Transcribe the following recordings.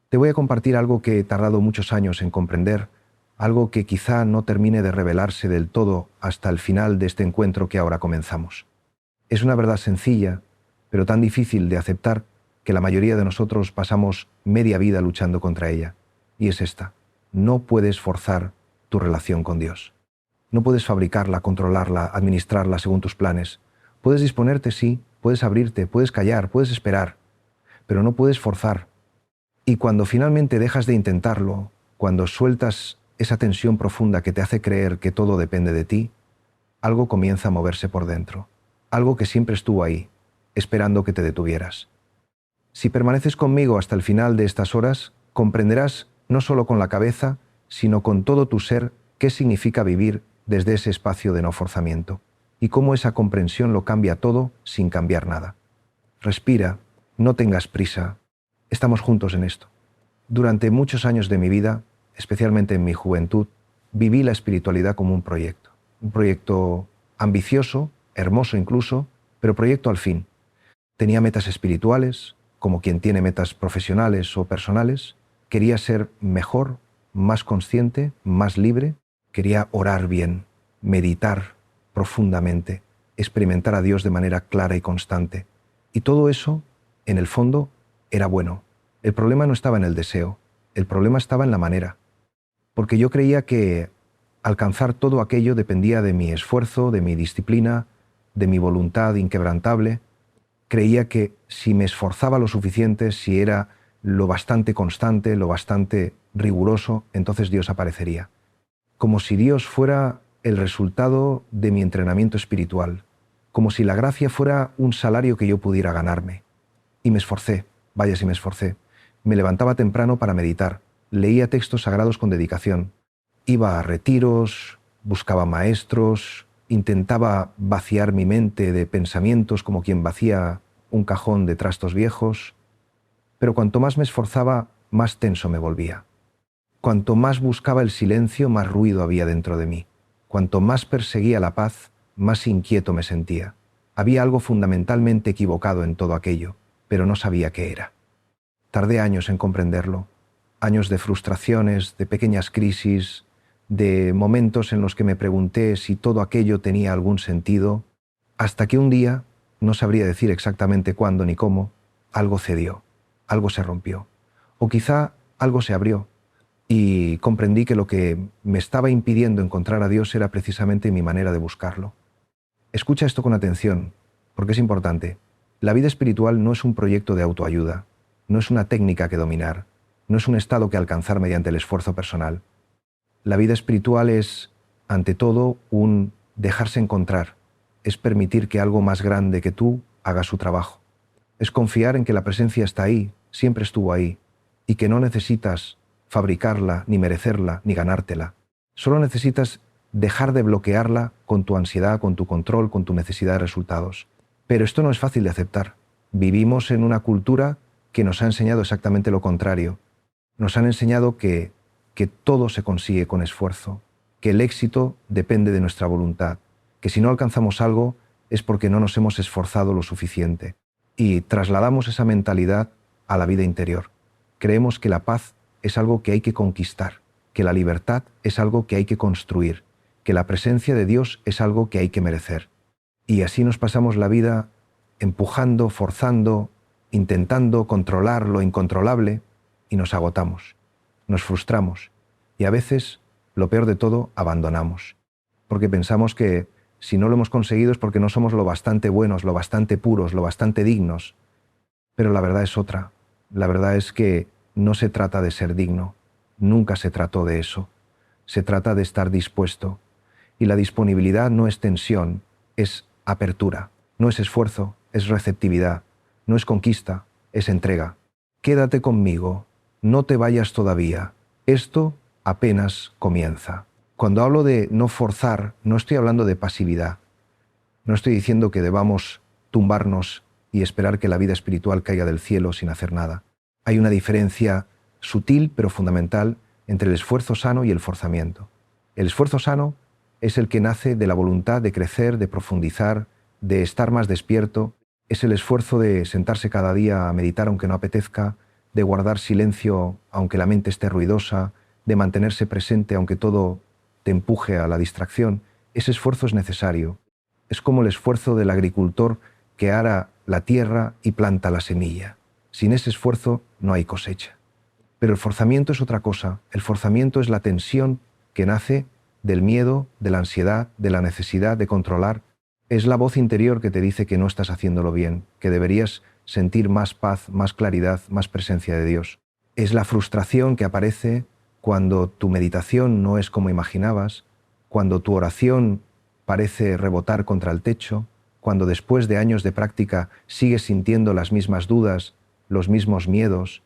Te voy a compartir algo que he tardado muchos años en comprender, algo que quizá no termine de revelarse del todo hasta el final de este encuentro que ahora comenzamos. Es una verdad sencilla, pero tan difícil de aceptar que la mayoría de nosotros pasamos media vida luchando contra ella. Y es esta: no puedes forzar tu relación con Dios. No puedes fabricarla, controlarla, administrarla según tus planes. Puedes disponerte, sí, puedes abrirte, puedes callar, puedes esperar, pero no puedes forzar. Y cuando finalmente dejas de intentarlo, cuando sueltas esa tensión profunda que te hace creer que todo depende de ti, algo comienza a moverse por dentro. Algo que siempre estuvo ahí, esperando que te detuvieras. Si permaneces conmigo hasta el final de estas horas, comprenderás no solo con la cabeza, sino con todo tu ser qué significa vivir desde ese espacio de no forzamiento y cómo esa comprensión lo cambia todo sin cambiar nada. Respira, no tengas prisa, estamos juntos en esto. Durante muchos años de mi vida, especialmente en mi juventud, viví la espiritualidad como un proyecto ambicioso, hermoso incluso, pero proyecto al fin. Tenía metas espirituales, como quien tiene metas profesionales o personales. Quería ser mejor, más consciente, más libre. Quería orar bien, meditar profundamente, experimentar a Dios de manera clara y constante. Y todo eso, en el fondo, era bueno. El problema no estaba en el deseo, el problema estaba en la manera. Porque yo creía que alcanzar todo aquello dependía de mi esfuerzo, de mi disciplina, de mi voluntad inquebrantable. Creía que si me esforzaba lo suficiente, si era lo bastante constante, lo bastante riguroso, entonces Dios aparecería. Como si Dios fuera el resultado de mi entrenamiento espiritual, como si la gracia fuera un salario que yo pudiera ganarme. Y me esforcé, vaya si me esforcé. Me levantaba temprano para meditar, leía textos sagrados con dedicación, iba a retiros, buscaba maestros, intentaba vaciar mi mente de pensamientos como quien vacía un cajón de trastos viejos, pero cuanto más me esforzaba, más tenso me volvía. Cuanto más buscaba el silencio, más ruido había dentro de mí. Cuanto más perseguía la paz, más inquieto me sentía. Había algo fundamentalmente equivocado en todo aquello, pero no sabía qué era. Tardé años en comprenderlo, años de frustraciones, de pequeñas crisis, de momentos en los que me pregunté si todo aquello tenía algún sentido, hasta que un día, no sabría decir exactamente cuándo ni cómo, algo cedió, algo se rompió, o quizá algo se abrió, y comprendí que lo que me estaba impidiendo encontrar a Dios era precisamente mi manera de buscarlo. Escucha esto con atención, porque es importante. La vida espiritual no es un proyecto de autoayuda, no es una técnica que dominar, no es un estado que alcanzar mediante el esfuerzo personal. La vida espiritual es, ante todo, un dejarse encontrar, es permitir que algo más grande que tú haga su trabajo. Es confiar en que la presencia está ahí, siempre estuvo ahí, y que no necesitas fabricarla, ni merecerla, ni ganártela. Solo necesitas dejar de bloquearla con tu ansiedad, con tu control, con tu necesidad de resultados. Pero esto no es fácil de aceptar. Vivimos en una cultura que nos ha enseñado exactamente lo contrario. Nos han enseñado que todo se consigue con esfuerzo, que el éxito depende de nuestra voluntad, que si no alcanzamos algo es porque no nos hemos esforzado lo suficiente. Y trasladamos esa mentalidad a la vida interior. Creemos que la paz es algo que hay que conquistar, que la libertad es algo que hay que construir, que la presencia de Dios es algo que hay que merecer. Y así nos pasamos la vida empujando, forzando, intentando controlar lo incontrolable, y nos agotamos, nos frustramos y a veces, lo peor de todo, abandonamos. Porque pensamos que si no lo hemos conseguido es porque no somos lo bastante buenos, lo bastante puros, lo bastante dignos. Pero la verdad es otra. La verdad es que no se trata de ser digno. Nunca se trató de eso. Se trata de estar dispuesto. Y la disponibilidad no es tensión, es apertura. No es esfuerzo, es receptividad. No es conquista, es entrega. Quédate conmigo. No te vayas todavía. Esto apenas comienza. Cuando hablo de no forzar, no estoy hablando de pasividad. No estoy diciendo que debamos tumbarnos y esperar que la vida espiritual caiga del cielo sin hacer nada. Hay una diferencia sutil pero fundamental entre el esfuerzo sano y el forzamiento. El esfuerzo sano es el que nace de la voluntad de crecer, de profundizar, de estar más despierto. Es el esfuerzo de sentarse cada día a meditar aunque no apetezca, de guardar silencio aunque la mente esté ruidosa, de mantenerse presente aunque todo te empuje a la distracción. Ese esfuerzo es necesario. Es como el esfuerzo del agricultor que ara la tierra y planta la semilla. Sin ese esfuerzo no hay cosecha. Pero el forzamiento es otra cosa. El forzamiento es la tensión que nace del miedo, de la ansiedad, de la necesidad de controlar. Es la voz interior que te dice que no estás haciéndolo bien, que deberías sentir más paz, más claridad, más presencia de Dios. Es la frustración que aparece cuando tu meditación no es como imaginabas, cuando tu oración parece rebotar contra el techo, cuando después de años de práctica sigues sintiendo las mismas dudas, los mismos miedos,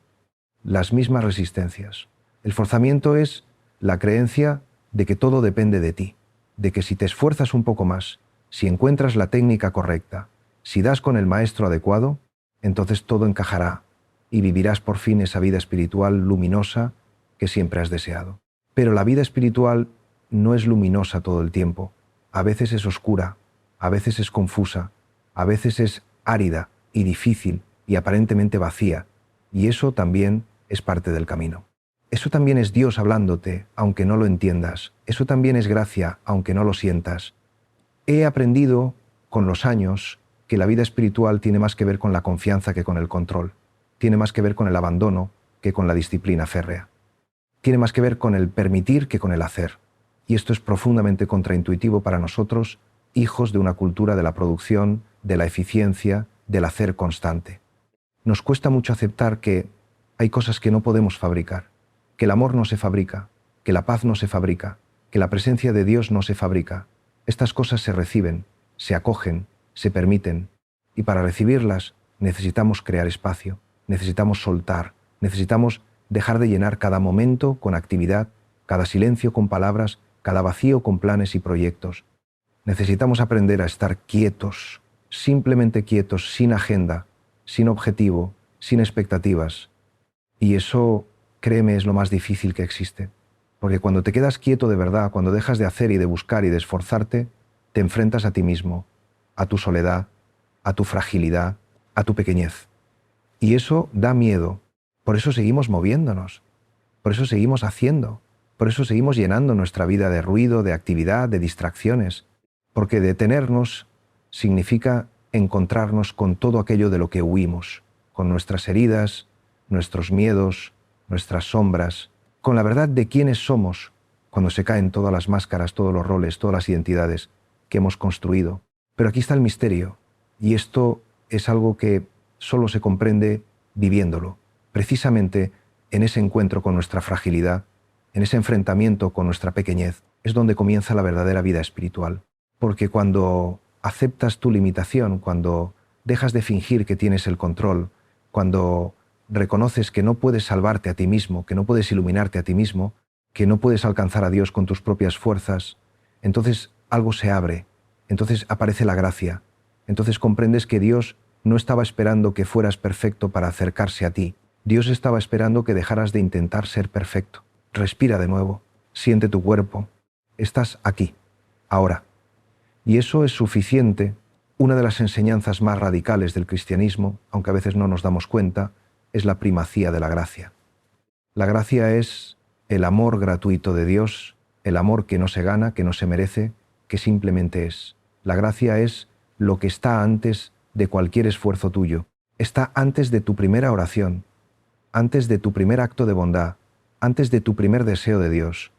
las mismas resistencias. El forzamiento es la creencia de que todo depende de ti, de que si te esfuerzas un poco más, si encuentras la técnica correcta, si das con el maestro adecuado, entonces todo encajará y vivirás por fin esa vida espiritual luminosa que siempre has deseado. Pero la vida espiritual no es luminosa todo el tiempo. A veces es oscura, a veces es confusa, a veces es árida y difícil y aparentemente vacía, y eso también es parte del camino. Eso también es Dios hablándote, aunque no lo entiendas. Eso también es gracia, aunque no lo sientas. He aprendido con los años que la vida espiritual tiene más que ver con la confianza que con el control. Tiene más que ver con el abandono que con la disciplina férrea. Tiene más que ver con el permitir que con el hacer. Y esto es profundamente contraintuitivo para nosotros, hijos de una cultura de la producción, de la eficiencia, del hacer constante. Nos cuesta mucho aceptar que hay cosas que no podemos fabricar, que el amor no se fabrica, que la paz no se fabrica, que la presencia de Dios no se fabrica. Estas cosas se reciben, se acogen, se permiten, y para recibirlas necesitamos crear espacio, necesitamos soltar, necesitamos dejar de llenar cada momento con actividad, cada silencio con palabras, cada vacío con planes y proyectos. Necesitamos aprender a estar quietos, simplemente quietos, sin agenda, sin objetivo, sin expectativas. Y eso, créeme, es lo más difícil que existe. Porque cuando te quedas quieto de verdad, cuando dejas de hacer y de buscar y de esforzarte, te enfrentas a ti mismo, a tu soledad, a tu fragilidad, a tu pequeñez. Y eso da miedo. Por eso seguimos moviéndonos, por eso seguimos haciendo, por eso seguimos llenando nuestra vida de ruido, de actividad, de distracciones, porque detenernos significa encontrarnos con todo aquello de lo que huimos, con nuestras heridas, nuestros miedos, nuestras sombras, con la verdad de quiénes somos cuando se caen todas las máscaras, todos los roles, todas las identidades que hemos construido. Pero aquí está el misterio, y esto es algo que solo se comprende viviéndolo. Precisamente en ese encuentro con nuestra fragilidad, en ese enfrentamiento con nuestra pequeñez, es donde comienza la verdadera vida espiritual. Porque cuando aceptas tu limitación, cuando dejas de fingir que tienes el control, cuando reconoces que no puedes salvarte a ti mismo, que no puedes iluminarte a ti mismo, que no puedes alcanzar a Dios con tus propias fuerzas, entonces algo se abre, entonces aparece la gracia, entonces comprendes que Dios no estaba esperando que fueras perfecto para acercarse a ti. Dios estaba esperando que dejaras de intentar ser perfecto. Respira de nuevo, siente tu cuerpo. Estás aquí, ahora. Y eso es suficiente. Una de las enseñanzas más radicales del cristianismo, aunque a veces no nos damos cuenta, es la primacía de la gracia. La gracia es el amor gratuito de Dios, el amor que no se gana, que no se merece, que simplemente es. La gracia es lo que está antes de cualquier esfuerzo tuyo. Está antes de tu primera oración, antes de tu primer acto de bondad, antes de tu primer deseo de Dios.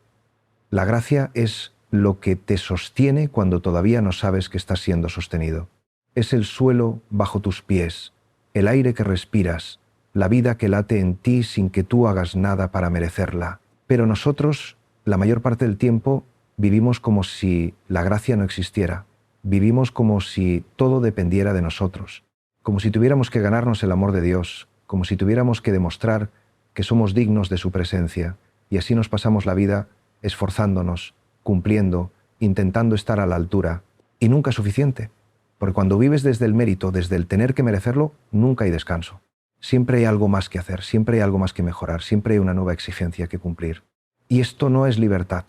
La gracia es lo que te sostiene cuando todavía no sabes que estás siendo sostenido. Es el suelo bajo tus pies, el aire que respiras, la vida que late en ti sin que tú hagas nada para merecerla. Pero nosotros, la mayor parte del tiempo, vivimos como si la gracia no existiera. Vivimos como si todo dependiera de nosotros, como si tuviéramos que ganarnos el amor de Dios, como si tuviéramos que demostrar que somos dignos de su presencia, y así nos pasamos la vida esforzándonos, cumpliendo, intentando estar a la altura, y nunca es suficiente, porque cuando vives desde el mérito, desde el tener que merecerlo, nunca hay descanso. Siempre hay algo más que hacer, siempre hay algo más que mejorar, siempre hay una nueva exigencia que cumplir. Y esto no es libertad,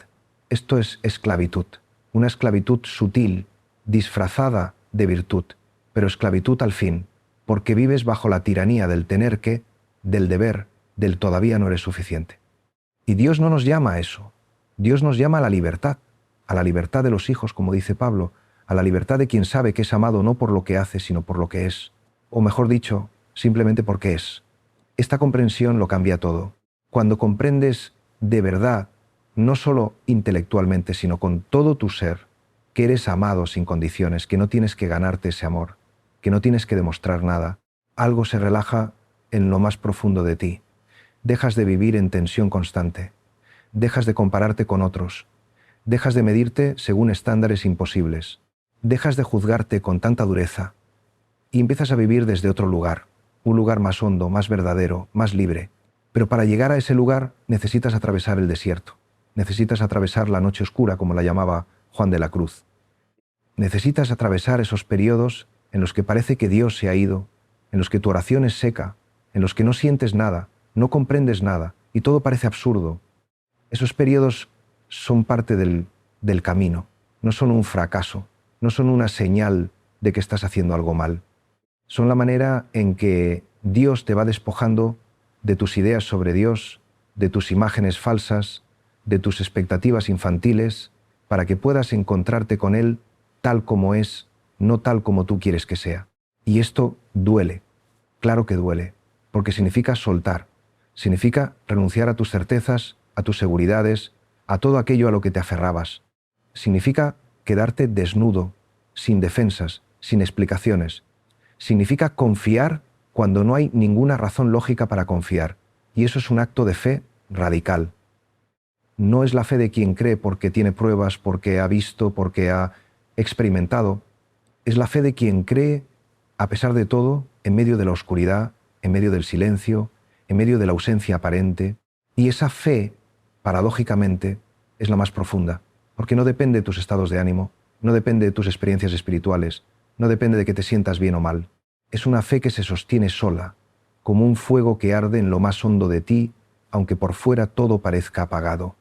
esto es esclavitud, una esclavitud sutil, disfrazada de virtud, pero esclavitud al fin, porque vives bajo la tiranía del tener que, del deber, del todavía no eres suficiente. Y Dios no nos llama a eso. Dios nos llama a la libertad de los hijos, como dice Pablo, a la libertad de quien sabe que es amado no por lo que hace, sino por lo que es. O mejor dicho, simplemente porque es. Esta comprensión lo cambia todo. Cuando comprendes de verdad, no solo intelectualmente, sino con todo tu ser, que eres amado sin condiciones, que no tienes que ganarte ese amor, que no tienes que demostrar nada, algo se relaja en lo más profundo de ti. Dejas de vivir en tensión constante. Dejas de compararte con otros. Dejas de medirte según estándares imposibles. Dejas de juzgarte con tanta dureza y empiezas a vivir desde otro lugar, un lugar más hondo, más verdadero, más libre. Pero para llegar a ese lugar necesitas atravesar el desierto. Necesitas atravesar la noche oscura, como la llamaba Juan de la Cruz. Necesitas atravesar esos periodos en los que parece que Dios se ha ido, en los que tu oración es seca, en los que no sientes nada, no comprendes nada y todo parece absurdo. Esos periodos son parte del camino, no son un fracaso, no son una señal de que estás haciendo algo mal. Son la manera en que Dios te va despojando de tus ideas sobre Dios, de tus imágenes falsas, de tus expectativas infantiles, para que puedas encontrarte con Él tal como es, no tal como tú quieres que sea. Y esto duele, claro que duele, porque significa soltar, significa renunciar a tus certezas, a tus seguridades, a todo aquello a lo que te aferrabas. Significa quedarte desnudo, sin defensas, sin explicaciones. Significa confiar cuando no hay ninguna razón lógica para confiar. Y eso es un acto de fe radical. No es la fe de quien cree porque tiene pruebas, porque ha visto, porque ha experimentado. Es la fe de quien cree, a pesar de todo, en medio de la oscuridad, en medio del silencio, en medio de la ausencia aparente. Y esa fe, paradójicamente, es la más profunda, porque no depende de tus estados de ánimo, no depende de tus experiencias espirituales, no depende de que te sientas bien o mal. Es una fe que se sostiene sola, como un fuego que arde en lo más hondo de ti, aunque por fuera todo parezca apagado.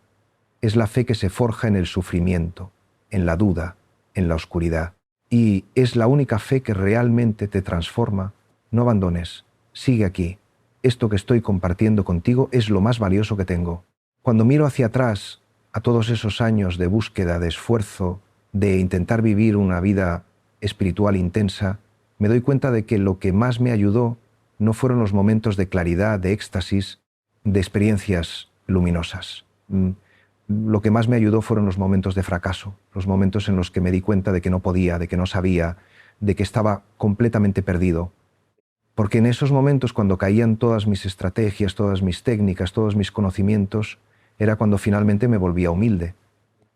Es la fe que se forja en el sufrimiento, en la duda, en la oscuridad. Y es la única fe que realmente te transforma. No abandones, sigue aquí. Esto que estoy compartiendo contigo es lo más valioso que tengo. Cuando miro hacia atrás, a todos esos años de búsqueda, de esfuerzo, de intentar vivir una vida espiritual intensa, me doy cuenta de que lo que más me ayudó no fueron los momentos de claridad, de éxtasis, de experiencias luminosas. Lo que más me ayudó fueron los momentos de fracaso, los momentos en los que me di cuenta de que no podía, de que no sabía, de que estaba completamente perdido. Porque en esos momentos, cuando caían todas mis estrategias, todas mis técnicas, todos mis conocimientos, era cuando finalmente me volvía humilde.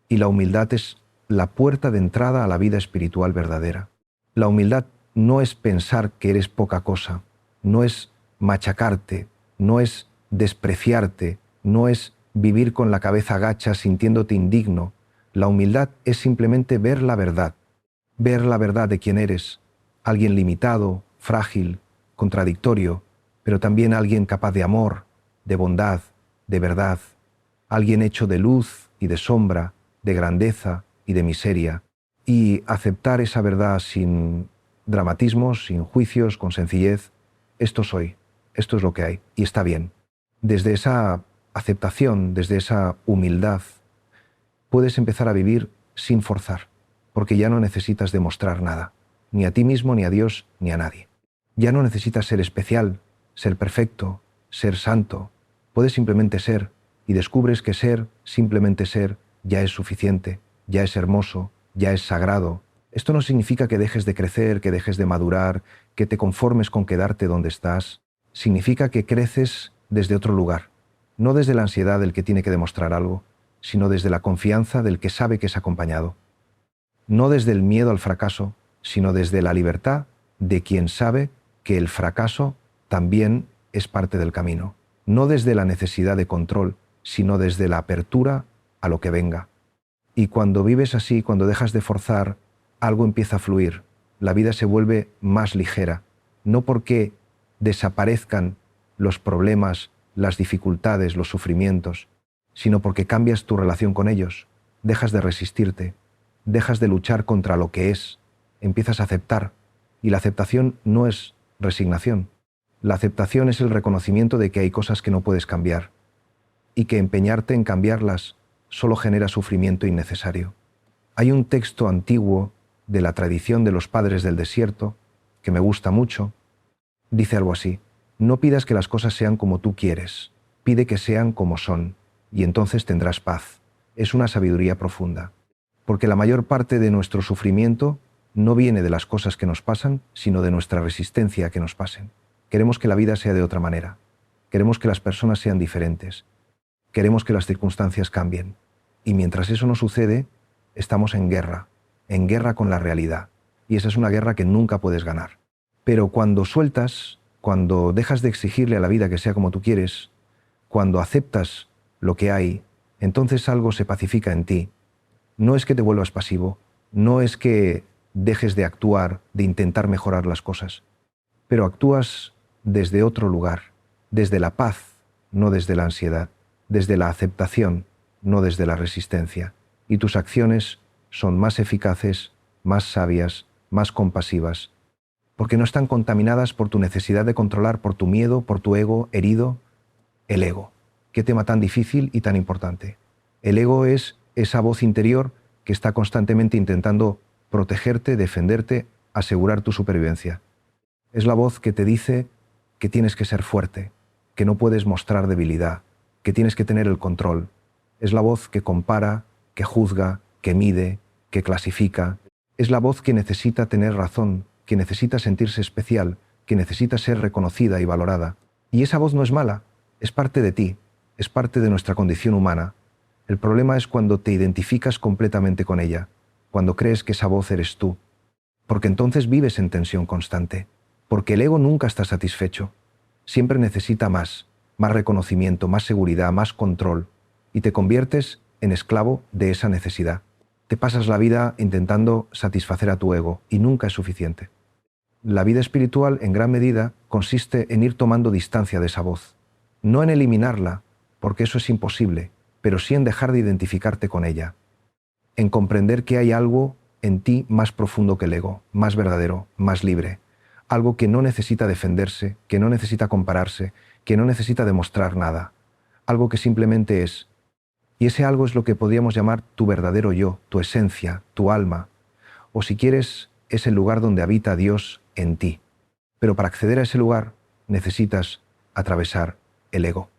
Y la humildad es la puerta de entrada a la vida espiritual verdadera. La humildad no es pensar que eres poca cosa, no es machacarte, no es despreciarte, no es vivir con la cabeza gacha sintiéndote indigno. La humildad es simplemente ver la verdad de quién eres, alguien limitado, frágil, contradictorio, pero también alguien capaz de amor, de bondad, de verdad, alguien hecho de luz y de sombra, de grandeza y de miseria, y aceptar esa verdad sin dramatismos, sin juicios, con sencillez. Esto soy, esto es lo que hay, y está bien. Desde esa aceptación, desde esa humildad, puedes empezar a vivir sin forzar, porque ya no necesitas demostrar nada, ni a ti mismo, ni a Dios, ni a nadie. Ya no necesitas ser especial, ser perfecto, ser santo. Puedes simplemente ser, y descubres que ser, simplemente ser, ya es suficiente, ya es hermoso, ya es sagrado. Esto no significa que dejes de crecer, que dejes de madurar, que te conformes con quedarte donde estás. Significa que creces desde otro lugar, no desde la ansiedad del que tiene que demostrar algo, sino desde la confianza del que sabe que es acompañado. No desde el miedo al fracaso, sino desde la libertad de quien sabe que el fracaso también es parte del camino. No desde la necesidad de control, sino desde la apertura a lo que venga. Y cuando vives así, cuando dejas de forzar, algo empieza a fluir. La vida se vuelve más ligera, no porque desaparezcan los problemas, las dificultades, los sufrimientos, sino porque cambias tu relación con ellos, dejas de resistirte, dejas de luchar contra lo que es, empiezas a aceptar, y la aceptación no es resignación, La aceptación es el reconocimiento de que hay cosas que no puedes cambiar y que empeñarte en cambiarlas solo genera sufrimiento innecesario. Hay un texto antiguo de la tradición de los padres del desierto que me gusta mucho. Dice algo así: no pidas que las cosas sean como tú quieres, pide que sean como son, y entonces tendrás paz. Es una sabiduría profunda, porque la mayor parte de nuestro sufrimiento no viene de las cosas que nos pasan, sino de nuestra resistencia a que nos pasen. Queremos que la vida sea de otra manera, queremos que las personas sean diferentes, queremos que las circunstancias cambien, y mientras eso no sucede, estamos en guerra con la realidad, y esa es una guerra que nunca puedes ganar. Pero cuando sueltas, cuando dejas de exigirle a la vida que sea como tú quieres, cuando aceptas lo que hay, entonces algo se pacifica en ti. No es que te vuelvas pasivo, no es que dejes de actuar, de intentar mejorar las cosas, pero actúas desde otro lugar, desde la paz, no desde la ansiedad, desde la aceptación, no desde la resistencia, y tus acciones son más eficaces, más sabias, más compasivas, porque no están contaminadas por tu necesidad de controlar, por tu miedo, por tu ego herido. El ego. Qué tema tan difícil y tan importante. El ego es esa voz interior que está constantemente intentando protegerte, defenderte, asegurar tu supervivencia. Es la voz que te dice que tienes que ser fuerte, que no puedes mostrar debilidad, que tienes que tener el control. Es la voz que compara, que juzga, que mide, que clasifica. Es la voz que necesita tener razón, que necesita sentirse especial, que necesita ser reconocida y valorada. Y esa voz no es mala, es parte de ti, es parte de nuestra condición humana. El problema es cuando te identificas completamente con ella, cuando crees que esa voz eres tú, porque entonces vives en tensión constante, porque el ego nunca está satisfecho, siempre necesita más reconocimiento, más seguridad, más control, y te conviertes en esclavo de esa necesidad. Te pasas la vida intentando satisfacer a tu ego, y nunca es suficiente. La vida espiritual, en gran medida, consiste en ir tomando distancia de esa voz. No en eliminarla, porque eso es imposible, pero sí en dejar de identificarte con ella. En comprender que hay algo en ti más profundo que el ego, más verdadero, más libre. Algo que no necesita defenderse, que no necesita compararse, que no necesita demostrar nada. Algo que simplemente es. Y ese algo es lo que podríamos llamar tu verdadero yo, tu esencia, tu alma. O si quieres, es el lugar donde habita Dios en ti. Pero para acceder a ese lugar necesitas atravesar el ego.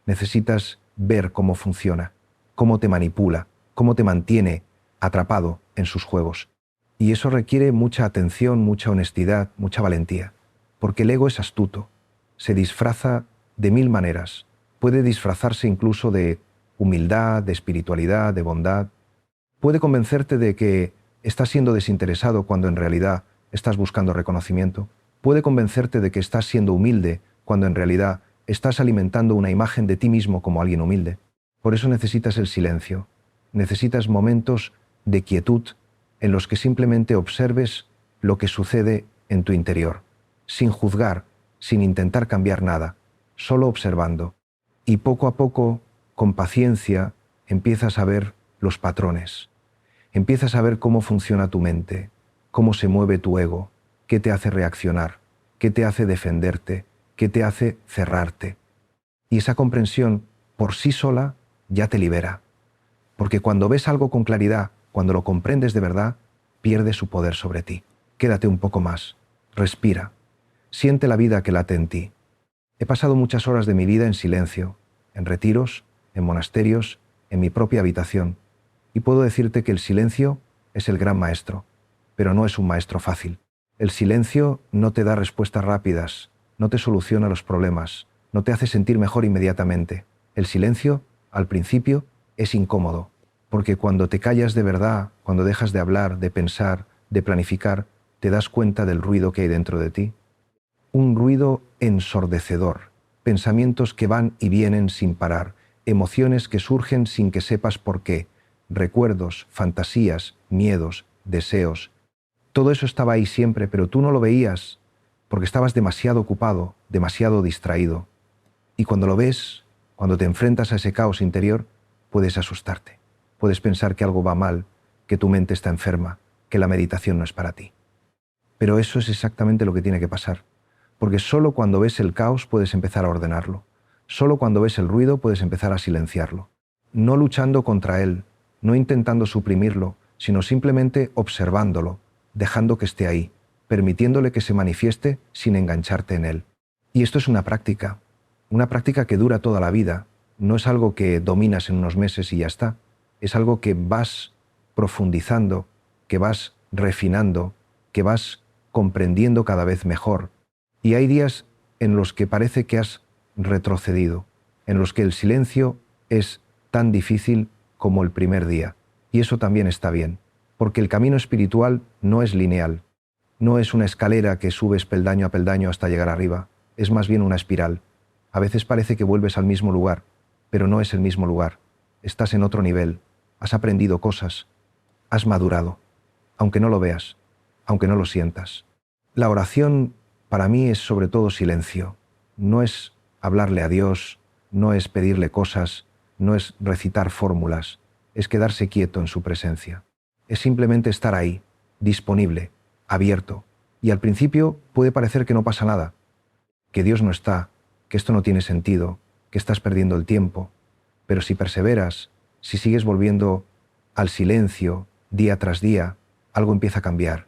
Necesitas ver cómo funciona, cómo te manipula, cómo te mantiene atrapado en sus juegos. Y eso requiere mucha atención, mucha honestidad, mucha valentía, porque el ego es astuto, se disfraza de mil maneras, puede disfrazarse incluso de humildad, de espiritualidad, de bondad. Puede convencerte de que estás siendo desinteresado cuando en realidad estás buscando reconocimiento. Puede convencerte de que estás siendo humilde cuando en realidad estás alimentando una imagen de ti mismo como alguien humilde. Por eso necesitas el silencio. Necesitas momentos de quietud en los que simplemente observes lo que sucede en tu interior, sin juzgar, sin intentar cambiar nada, solo observando. Y poco a poco, con paciencia, empiezas a ver los patrones. Empiezas a ver cómo funciona tu mente, cómo se mueve tu ego, qué te hace reaccionar, qué te hace defenderte, qué te hace cerrarte. Y esa comprensión, por sí sola, ya te libera. Porque cuando ves algo con claridad, cuando lo comprendes de verdad, pierde su poder sobre ti. Quédate un poco más, respira, siente la vida que late en ti. He pasado muchas horas de mi vida en silencio, en retiros, en monasterios, en mi propia habitación, y puedo decirte que el silencio es el gran maestro, pero no es un maestro fácil. El silencio no te da respuestas rápidas, no te soluciona los problemas, no te hace sentir mejor inmediatamente. El silencio, al principio, es incómodo, porque cuando te callas de verdad, cuando dejas de hablar, de pensar, de planificar, te das cuenta del ruido que hay dentro de ti. Un ruido ensordecedor, pensamientos que van y vienen sin parar, emociones que surgen sin que sepas por qué, recuerdos, fantasías, miedos, deseos. Todo eso estaba ahí siempre, pero tú no lo veías porque estabas demasiado ocupado, demasiado distraído. Y cuando lo ves, cuando te enfrentas a ese caos interior, puedes asustarte. Puedes pensar que algo va mal, que tu mente está enferma, que la meditación no es para ti. Pero eso es exactamente lo que tiene que pasar, porque solo cuando ves el caos puedes empezar a ordenarlo. Solo cuando ves el ruido puedes empezar a silenciarlo. No luchando contra él, no intentando suprimirlo, sino simplemente observándolo, dejando que esté ahí, permitiéndole que se manifieste sin engancharte en él. Y esto es una práctica que dura toda la vida. No es algo que dominas en unos meses y ya está. Es algo que vas profundizando, que vas refinando, que vas comprendiendo cada vez mejor. Y hay días en los que parece que has retrocedido, en los que el silencio es tan difícil como el primer día. Y eso también está bien, porque el camino espiritual no es lineal, no es una escalera que subes peldaño a peldaño hasta llegar arriba, es más bien una espiral. A veces parece que vuelves al mismo lugar, pero no es el mismo lugar. Estás en otro nivel, has aprendido cosas, has madurado, aunque no lo veas, aunque no lo sientas. La oración para mí es sobre todo silencio, no es hablarle a Dios, no es pedirle cosas, no es recitar fórmulas, es quedarse quieto en su presencia. Es simplemente estar ahí, disponible, abierto. Y al principio puede parecer que no pasa nada, que Dios no está, que esto no tiene sentido, que estás perdiendo el tiempo. Pero si perseveras, si sigues volviendo al silencio día tras día, algo empieza a cambiar,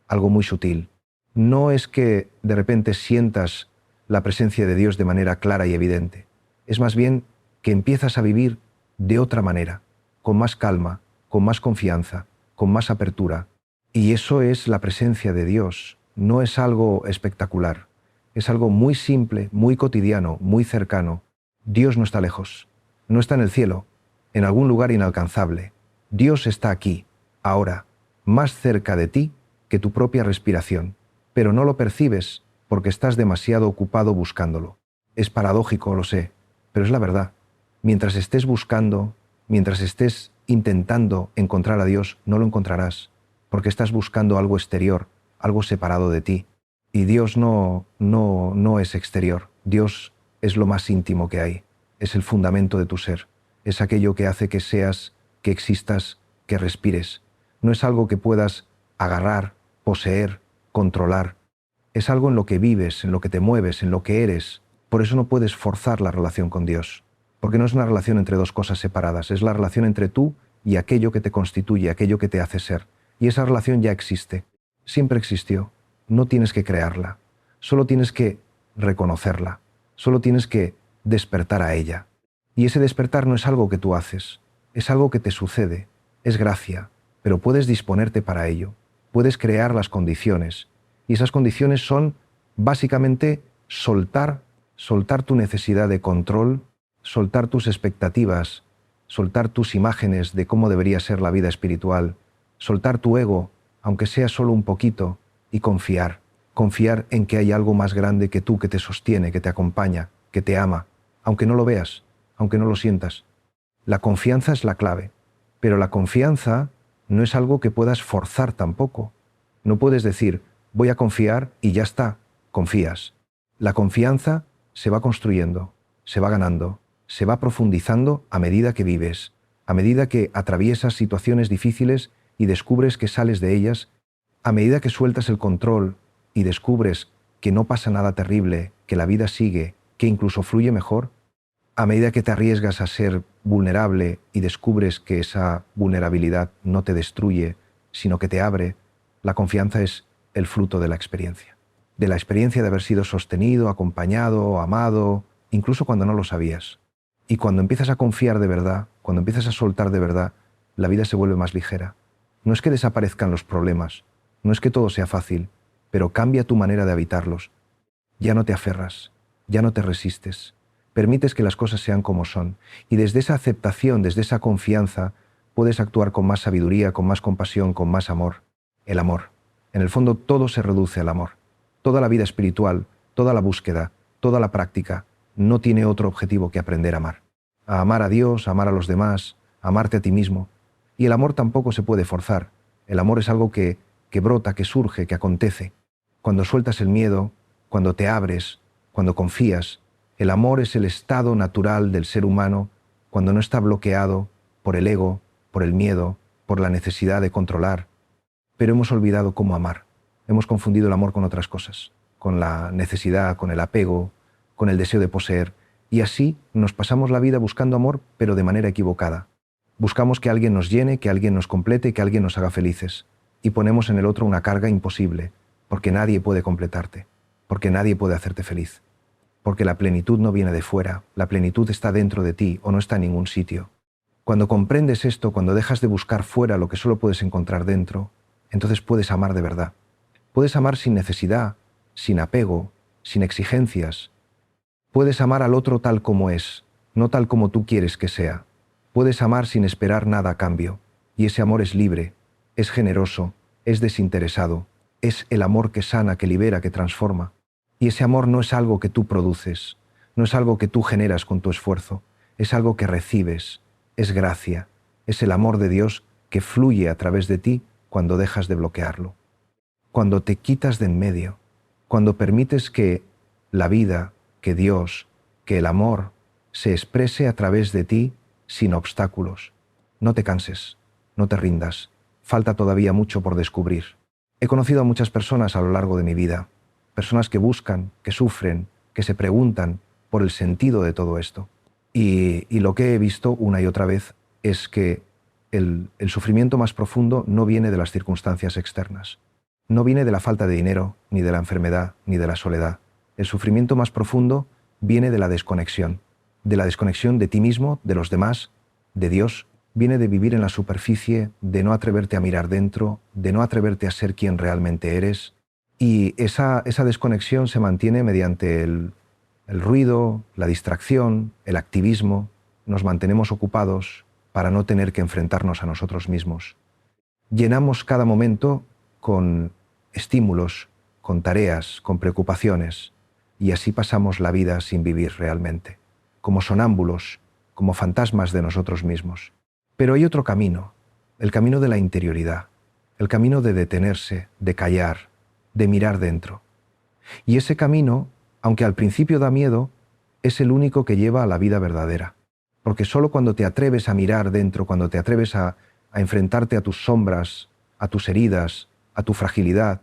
algo muy sutil. No es que de repente sientas la presencia de Dios de manera clara y evidente. Es más bien que empiezas a vivir de otra manera, con más calma, con más confianza, con más apertura. Y eso es la presencia de Dios. No es algo espectacular. Es algo muy simple, muy cotidiano, muy cercano. Dios no está lejos. No está en el cielo, en algún lugar inalcanzable. Dios está aquí, ahora, más cerca de ti que tu propia respiración. Pero no lo percibes porque estás demasiado ocupado buscándolo. Es paradójico, lo sé, pero es la verdad. Mientras estés buscando, mientras estés intentando encontrar a Dios, no lo encontrarás, porque estás buscando algo exterior, algo separado de ti. Y Dios no es exterior. Dios es lo más íntimo que hay. Es el fundamento de tu ser. Es aquello que hace que seas, que existas, que respires. No es algo que puedas agarrar, poseer, controlar. Es algo en lo que vives, en lo que te mueves, en lo que eres. Por eso no puedes forzar la relación con Dios. Porque no es una relación entre dos cosas separadas. Es la relación entre tú y aquello que te constituye, aquello que te hace ser. Y esa relación ya existe. Siempre existió. No tienes que crearla. Solo tienes que reconocerla. Solo tienes que despertar a ella. Y ese despertar no es algo que tú haces. Es algo que te sucede. Es gracia. Pero puedes disponerte para ello. Puedes crear las condiciones. Y esas condiciones son, básicamente, soltar tu necesidad de control, soltar tus expectativas, soltar tus imágenes de cómo debería ser la vida espiritual, soltar tu ego, aunque sea solo un poquito, y confiar en que hay algo más grande que tú, que te sostiene, que te acompaña, que te ama, aunque no lo veas, aunque no lo sientas. La confianza es la clave, pero la confianza no es algo que puedas forzar tampoco. No puedes decir, voy a confiar y ya está, confías. La confianza se va construyendo, se va ganando, se va profundizando a medida que vives, a medida que atraviesas situaciones difíciles y descubres que sales de ellas, a medida que sueltas el control y descubres que no pasa nada terrible, que la vida sigue, que incluso fluye mejor, a medida que te arriesgas a ser vulnerable y descubres que esa vulnerabilidad no te destruye, sino que te abre, la confianza es el fruto de la experiencia de haber sido sostenido, acompañado, amado, incluso cuando no lo sabías. Y cuando empiezas a confiar de verdad, cuando empiezas a soltar de verdad, la vida se vuelve más ligera. No es que desaparezcan los problemas, no es que todo sea fácil, pero cambia tu manera de habitarlos. Ya no te aferras, ya no te resistes, permites que las cosas sean como son, y desde esa aceptación, desde esa confianza, puedes actuar con más sabiduría, con más compasión, con más amor. El amor. En el fondo todo se reduce al amor. Toda la vida espiritual, toda la búsqueda, toda la práctica, no tiene otro objetivo que aprender a amar. A amar a Dios, a amar a los demás, a amarte a ti mismo. Y el amor tampoco se puede forzar. El amor es algo que brota, que surge, que acontece. Cuando sueltas el miedo, cuando te abres, cuando confías, el amor es el estado natural del ser humano cuando no está bloqueado por el ego, por el miedo, por la necesidad de controlar. Pero hemos olvidado cómo amar. Hemos confundido el amor con otras cosas, con la necesidad, con el apego, con el deseo de poseer, y así nos pasamos la vida buscando amor, pero de manera equivocada. Buscamos que alguien nos llene, que alguien nos complete, que alguien nos haga felices, y ponemos en el otro una carga imposible, porque nadie puede completarte, porque nadie puede hacerte feliz, porque la plenitud no viene de fuera, la plenitud está dentro de ti o no está en ningún sitio. Cuando comprendes esto, cuando dejas de buscar fuera lo que solo puedes encontrar dentro, entonces puedes amar de verdad. Puedes amar sin necesidad, sin apego, sin exigencias. Puedes amar al otro tal como es, no tal como tú quieres que sea. Puedes amar sin esperar nada a cambio. Y ese amor es libre, es generoso, es desinteresado. Es el amor que sana, que libera, que transforma. Y ese amor no es algo que tú produces, no es algo que tú generas con tu esfuerzo, es algo que recibes, es gracia, es el amor de Dios que fluye a través de ti cuando dejas de bloquearlo. Cuando te quitas de en medio, cuando permites que la vida, que Dios, que el amor se exprese a través de ti sin obstáculos. No te canses, no te rindas, falta todavía mucho por descubrir. He conocido a muchas personas a lo largo de mi vida, personas que buscan, que sufren, que se preguntan por el sentido de todo esto. Y lo que he visto una y otra vez es que el sufrimiento más profundo no viene de las circunstancias externas. No viene de la falta de dinero, ni de la enfermedad, ni de la soledad. El sufrimiento más profundo viene de la desconexión de ti mismo, de los demás, de Dios. Viene de vivir en la superficie, de no atreverte a mirar dentro, de no atreverte a ser quien realmente eres. Y esa desconexión se mantiene mediante el ruido, la distracción, el activismo. Nos mantenemos ocupados para no tener que enfrentarnos a nosotros mismos. Llenamos cada momento con estímulos, con tareas, con preocupaciones, y así pasamos la vida sin vivir realmente, como sonámbulos, como fantasmas de nosotros mismos. Pero hay otro camino, el camino de la interioridad, el camino de detenerse, de callar, de mirar dentro. Y ese camino, aunque al principio da miedo, es el único que lleva a la vida verdadera. Porque solo cuando te atreves a mirar dentro, cuando te atreves a enfrentarte a tus sombras, a tus heridas, a tu fragilidad,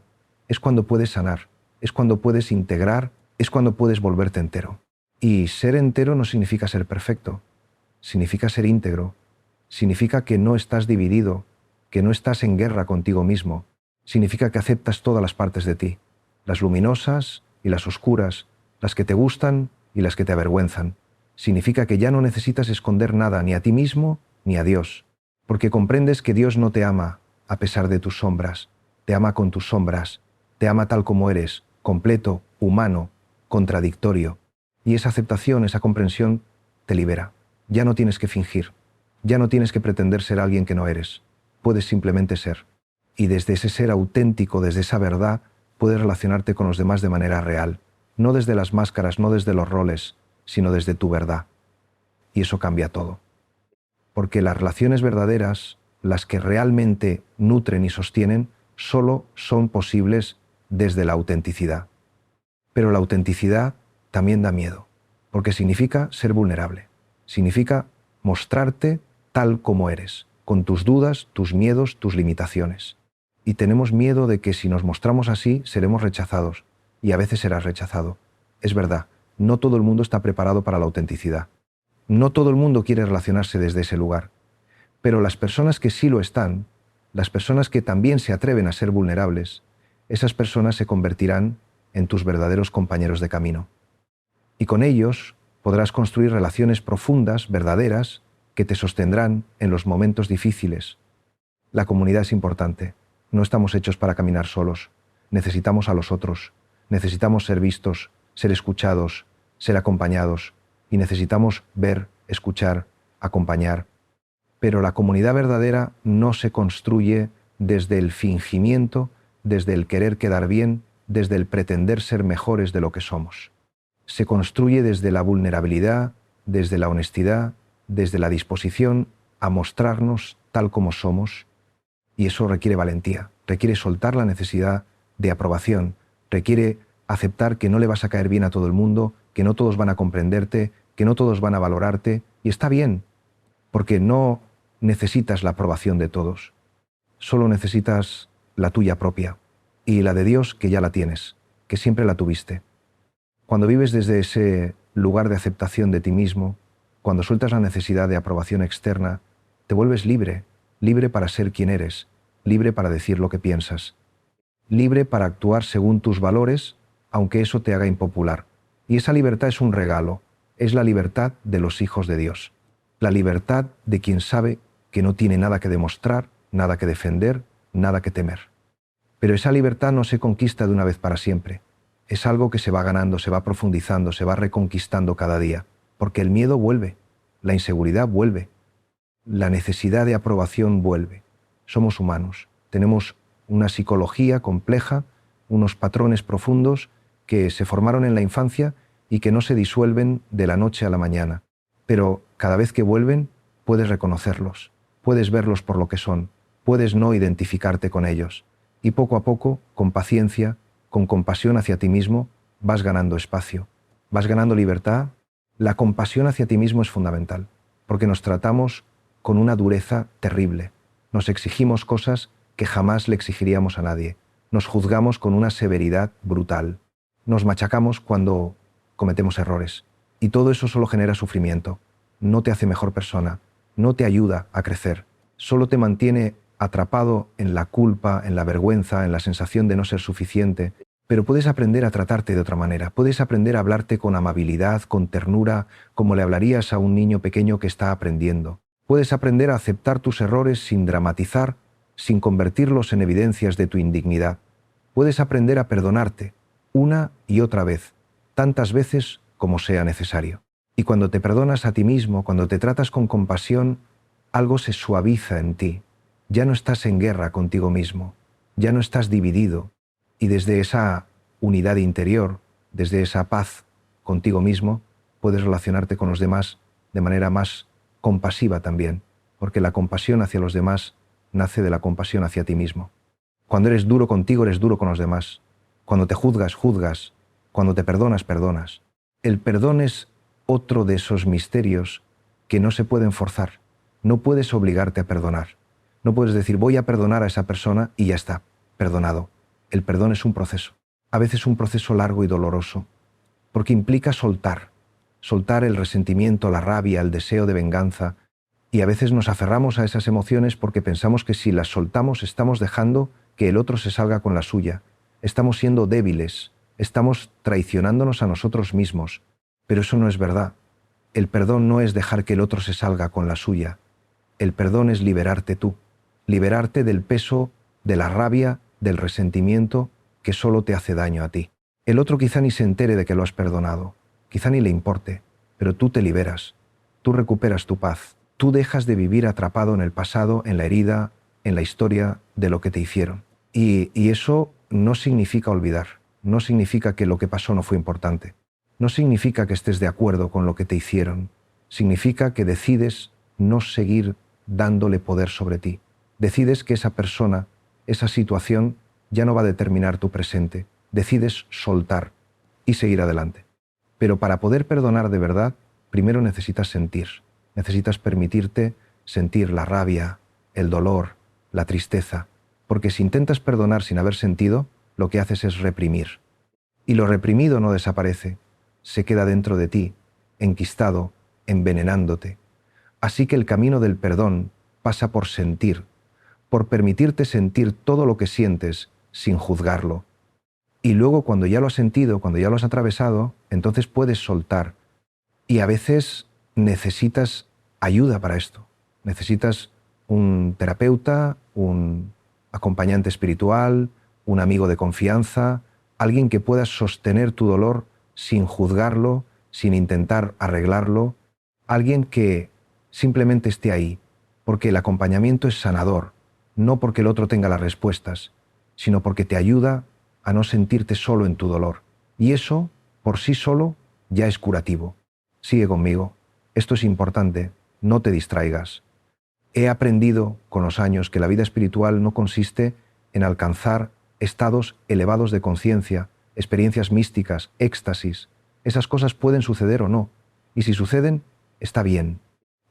es cuando puedes sanar, es cuando puedes integrar, es cuando puedes volverte entero. Y ser entero no significa ser perfecto, significa ser íntegro, significa que no estás dividido, que no estás en guerra contigo mismo, significa que aceptas todas las partes de ti, las luminosas y las oscuras, las que te gustan y las que te avergüenzan. Significa que ya no necesitas esconder nada ni a ti mismo ni a Dios, porque comprendes que Dios no te ama a pesar de tus sombras, te ama con tus sombras, te ama tal como eres, completo, humano, contradictorio. Y esa aceptación, esa comprensión, te libera. Ya no tienes que fingir, ya no tienes que pretender ser alguien que no eres, puedes simplemente ser. Y desde ese ser auténtico, desde esa verdad, puedes relacionarte con los demás de manera real, no desde las máscaras, no desde los roles, sino desde tu verdad. Y eso cambia todo. Porque las relaciones verdaderas, las que realmente nutren y sostienen, solo son posibles desde la autenticidad. Pero la autenticidad también da miedo, porque significa ser vulnerable, significa mostrarte tal como eres, con tus dudas, tus miedos, tus limitaciones. Y tenemos miedo de que si nos mostramos así, seremos rechazados, y a veces serás rechazado. Es verdad, no todo el mundo está preparado para la autenticidad. No todo el mundo quiere relacionarse desde ese lugar. Pero las personas que sí lo están, las personas que también se atreven a ser vulnerables, esas personas se convertirán en tus verdaderos compañeros de camino. Y con ellos podrás construir relaciones profundas, verdaderas, que te sostendrán en los momentos difíciles. La comunidad es importante. No estamos hechos para caminar solos. Necesitamos a los otros. Necesitamos ser vistos, ser escuchados, ser acompañados. Y necesitamos ver, escuchar, acompañar. Pero la comunidad verdadera no se construye desde el fingimiento, desde el querer quedar bien, desde el pretender ser mejores de lo que somos. Se construye desde la vulnerabilidad, desde la honestidad, desde la disposición a mostrarnos tal como somos, y eso requiere valentía, requiere soltar la necesidad de aprobación, requiere aceptar que no le vas a caer bien a todo el mundo, que no todos van a comprenderte, que no todos van a valorarte, y está bien, porque no necesitas la aprobación de todos, solo necesitas la tuya propia, y la de Dios que ya la tienes, que siempre la tuviste. Cuando vives desde ese lugar de aceptación de ti mismo, cuando sueltas la necesidad de aprobación externa, te vuelves libre, libre para ser quien eres, libre para decir lo que piensas, libre para actuar según tus valores, aunque eso te haga impopular. Y esa libertad es un regalo, es la libertad de los hijos de Dios, la libertad de quien sabe que no tiene nada que demostrar, nada que defender, nada que temer. Pero esa libertad no se conquista de una vez para siempre. Es algo que se va ganando, se va profundizando, se va reconquistando cada día, porque el miedo vuelve, la inseguridad vuelve, la necesidad de aprobación vuelve. Somos humanos, tenemos una psicología compleja, unos patrones profundos que se formaron en la infancia y que no se disuelven de la noche a la mañana. Pero cada vez que vuelven, puedes reconocerlos, puedes verlos por lo que son, puedes no identificarte con ellos. Y poco a poco, con paciencia, con compasión hacia ti mismo, vas ganando espacio, vas ganando libertad. La compasión hacia ti mismo es fundamental, porque nos tratamos con una dureza terrible. Nos exigimos cosas que jamás le exigiríamos a nadie. Nos juzgamos con una severidad brutal. Nos machacamos cuando cometemos errores. Y todo eso solo genera sufrimiento. No te hace mejor persona, no te ayuda a crecer. Solo te mantiene atrapado en la culpa, en la vergüenza, en la sensación de no ser suficiente. Pero puedes aprender a tratarte de otra manera. Puedes aprender a hablarte con amabilidad, con ternura, como le hablarías a un niño pequeño que está aprendiendo. Puedes aprender a aceptar tus errores sin dramatizar, sin convertirlos en evidencias de tu indignidad. Puedes aprender a perdonarte una y otra vez, tantas veces como sea necesario. Y cuando te perdonas a ti mismo, cuando te tratas con compasión, algo se suaviza en ti. Ya no estás en guerra contigo mismo, ya no estás dividido. Y desde esa unidad interior, desde esa paz contigo mismo, puedes relacionarte con los demás de manera más compasiva también, porque la compasión hacia los demás nace de la compasión hacia ti mismo. Cuando eres duro contigo, eres duro con los demás. Cuando te juzgas, juzgas. Cuando te perdonas, perdonas. El perdón es otro de esos misterios que no se pueden forzar. No puedes obligarte a perdonar. No puedes decir, voy a perdonar a esa persona y ya está, perdonado. El perdón es un proceso. A veces un proceso largo y doloroso, porque implica soltar. Soltar el resentimiento, la rabia, el deseo de venganza. Y a veces nos aferramos a esas emociones porque pensamos que si las soltamos estamos dejando que el otro se salga con la suya. Estamos siendo débiles, estamos traicionándonos a nosotros mismos. Pero eso no es verdad. El perdón no es dejar que el otro se salga con la suya. El perdón es liberarte tú, liberarte del peso, de la rabia, del resentimiento que solo te hace daño a ti. El otro quizá ni se entere de que lo has perdonado, quizá ni le importe, pero tú te liberas, tú recuperas tu paz, tú dejas de vivir atrapado en el pasado, en la herida, en la historia de lo que te hicieron. Y eso no significa olvidar, no significa que lo que pasó no fue importante, no significa que estés de acuerdo con lo que te hicieron, significa que decides no seguir dándole poder sobre ti, decides que esa persona, esa situación ya no va a determinar tu presente, decides soltar y seguir adelante. Pero para poder perdonar de verdad, primero necesitas sentir, necesitas permitirte sentir la rabia, el dolor, la tristeza, porque si intentas perdonar sin haber sentido, lo que haces es reprimir. Y lo reprimido no desaparece, se queda dentro de ti, enquistado, envenenándote. Así que el camino del perdón pasa por sentir, por permitirte sentir todo lo que sientes sin juzgarlo. Y luego cuando ya lo has sentido, cuando ya lo has atravesado, entonces puedes soltar. Y a veces necesitas ayuda para esto. Necesitas un terapeuta, un acompañante espiritual, un amigo de confianza, alguien que pueda sostener tu dolor sin juzgarlo, sin intentar arreglarlo, alguien que simplemente esté ahí, porque el acompañamiento es sanador, no porque el otro tenga las respuestas, sino porque te ayuda a no sentirte solo en tu dolor. Y eso, por sí solo, ya es curativo. Sigue conmigo. Esto es importante. No te distraigas. He aprendido con los años que la vida espiritual no consiste en alcanzar estados elevados de conciencia, experiencias místicas, éxtasis. Esas cosas pueden suceder o no. Y si suceden, está bien.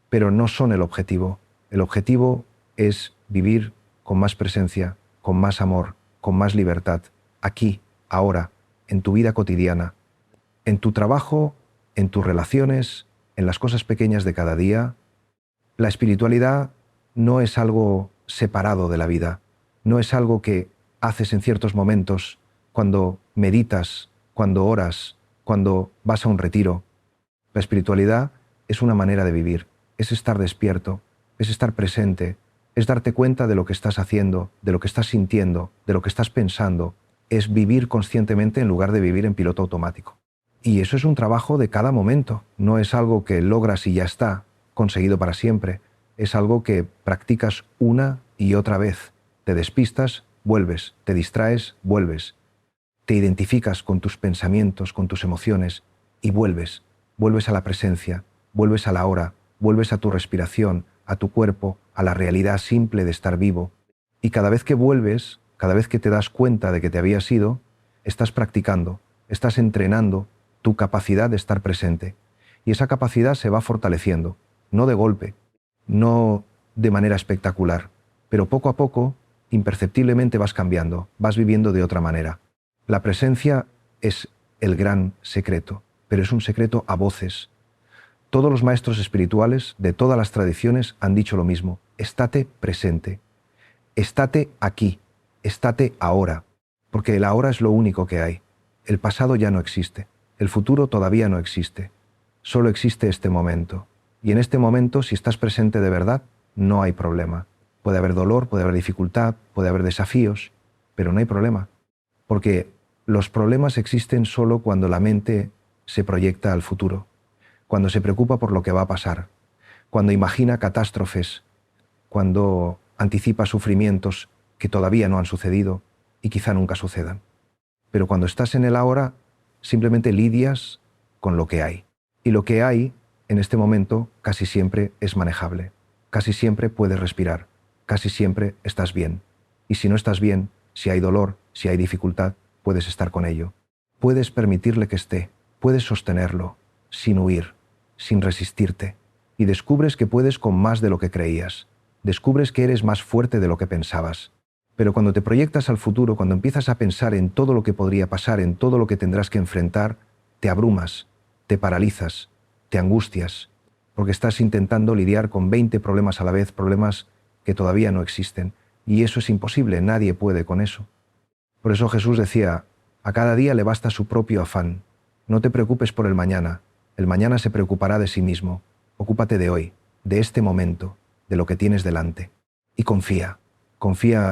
Pero no son el objetivo. El objetivo es vivir con más presencia, con más amor, con más libertad, aquí, ahora, en tu vida cotidiana, en tu trabajo, en tus relaciones, en las cosas pequeñas de cada día. La espiritualidad no es algo separado de la vida, no es algo que haces en ciertos momentos, cuando meditas, cuando oras, cuando vas a un retiro. La espiritualidad es una manera de vivir, es estar despierto, es estar presente, es darte cuenta de lo que estás haciendo, de lo que estás sintiendo, de lo que estás pensando, es vivir conscientemente en lugar de vivir en piloto automático. Y eso es un trabajo de cada momento, no es algo que logras y ya está, conseguido para siempre, es algo que practicas una y otra vez. Te despistas, vuelves, te distraes, vuelves. Te identificas con tus pensamientos, con tus emociones y vuelves a la presencia, vuelves a la hora, vuelves a tu respiración, a tu cuerpo, a la realidad simple de estar vivo. Y cada vez que vuelves, cada vez que te das cuenta de que te habías ido, estás practicando, estás entrenando tu capacidad de estar presente. Y esa capacidad se va fortaleciendo, no de golpe, no de manera espectacular, pero poco a poco, imperceptiblemente vas cambiando, vas viviendo de otra manera. La presencia es el gran secreto, pero es un secreto a voces. Todos los maestros espirituales de todas las tradiciones han dicho lo mismo: estate presente, estate aquí, estate ahora, porque el ahora es lo único que hay. El pasado ya no existe, el futuro todavía no existe, solo existe este momento. Y en este momento, si estás presente de verdad, no hay problema. Puede haber dolor, puede haber dificultad, puede haber desafíos, pero no hay problema. Porque los problemas existen solo cuando la mente se proyecta al futuro, cuando se preocupa por lo que va a pasar, cuando imagina catástrofes, cuando anticipa sufrimientos que todavía no han sucedido y quizá nunca sucedan. Pero cuando estás en el ahora, simplemente lidias con lo que hay. Y lo que hay, en este momento, casi siempre es manejable. Casi siempre puedes respirar. Casi siempre estás bien. Y si no estás bien, si hay dolor, si hay dificultad, puedes estar con ello. Puedes permitirle que esté, puedes sostenerlo, sin huir, sin resistirte. Y descubres que puedes con más de lo que creías. Descubres que eres más fuerte de lo que pensabas. Pero cuando te proyectas al futuro, cuando empiezas a pensar en todo lo que podría pasar, en todo lo que tendrás que enfrentar, te abrumas, te paralizas, te angustias, porque estás intentando lidiar con 20 problemas a la vez, problemas que todavía no existen. Y eso es imposible, nadie puede con eso. Por eso Jesús decía: a cada día le basta su propio afán. No te preocupes por el mañana se preocupará de sí mismo. Ocúpate de hoy, de este momento, de lo que tienes delante. Y confía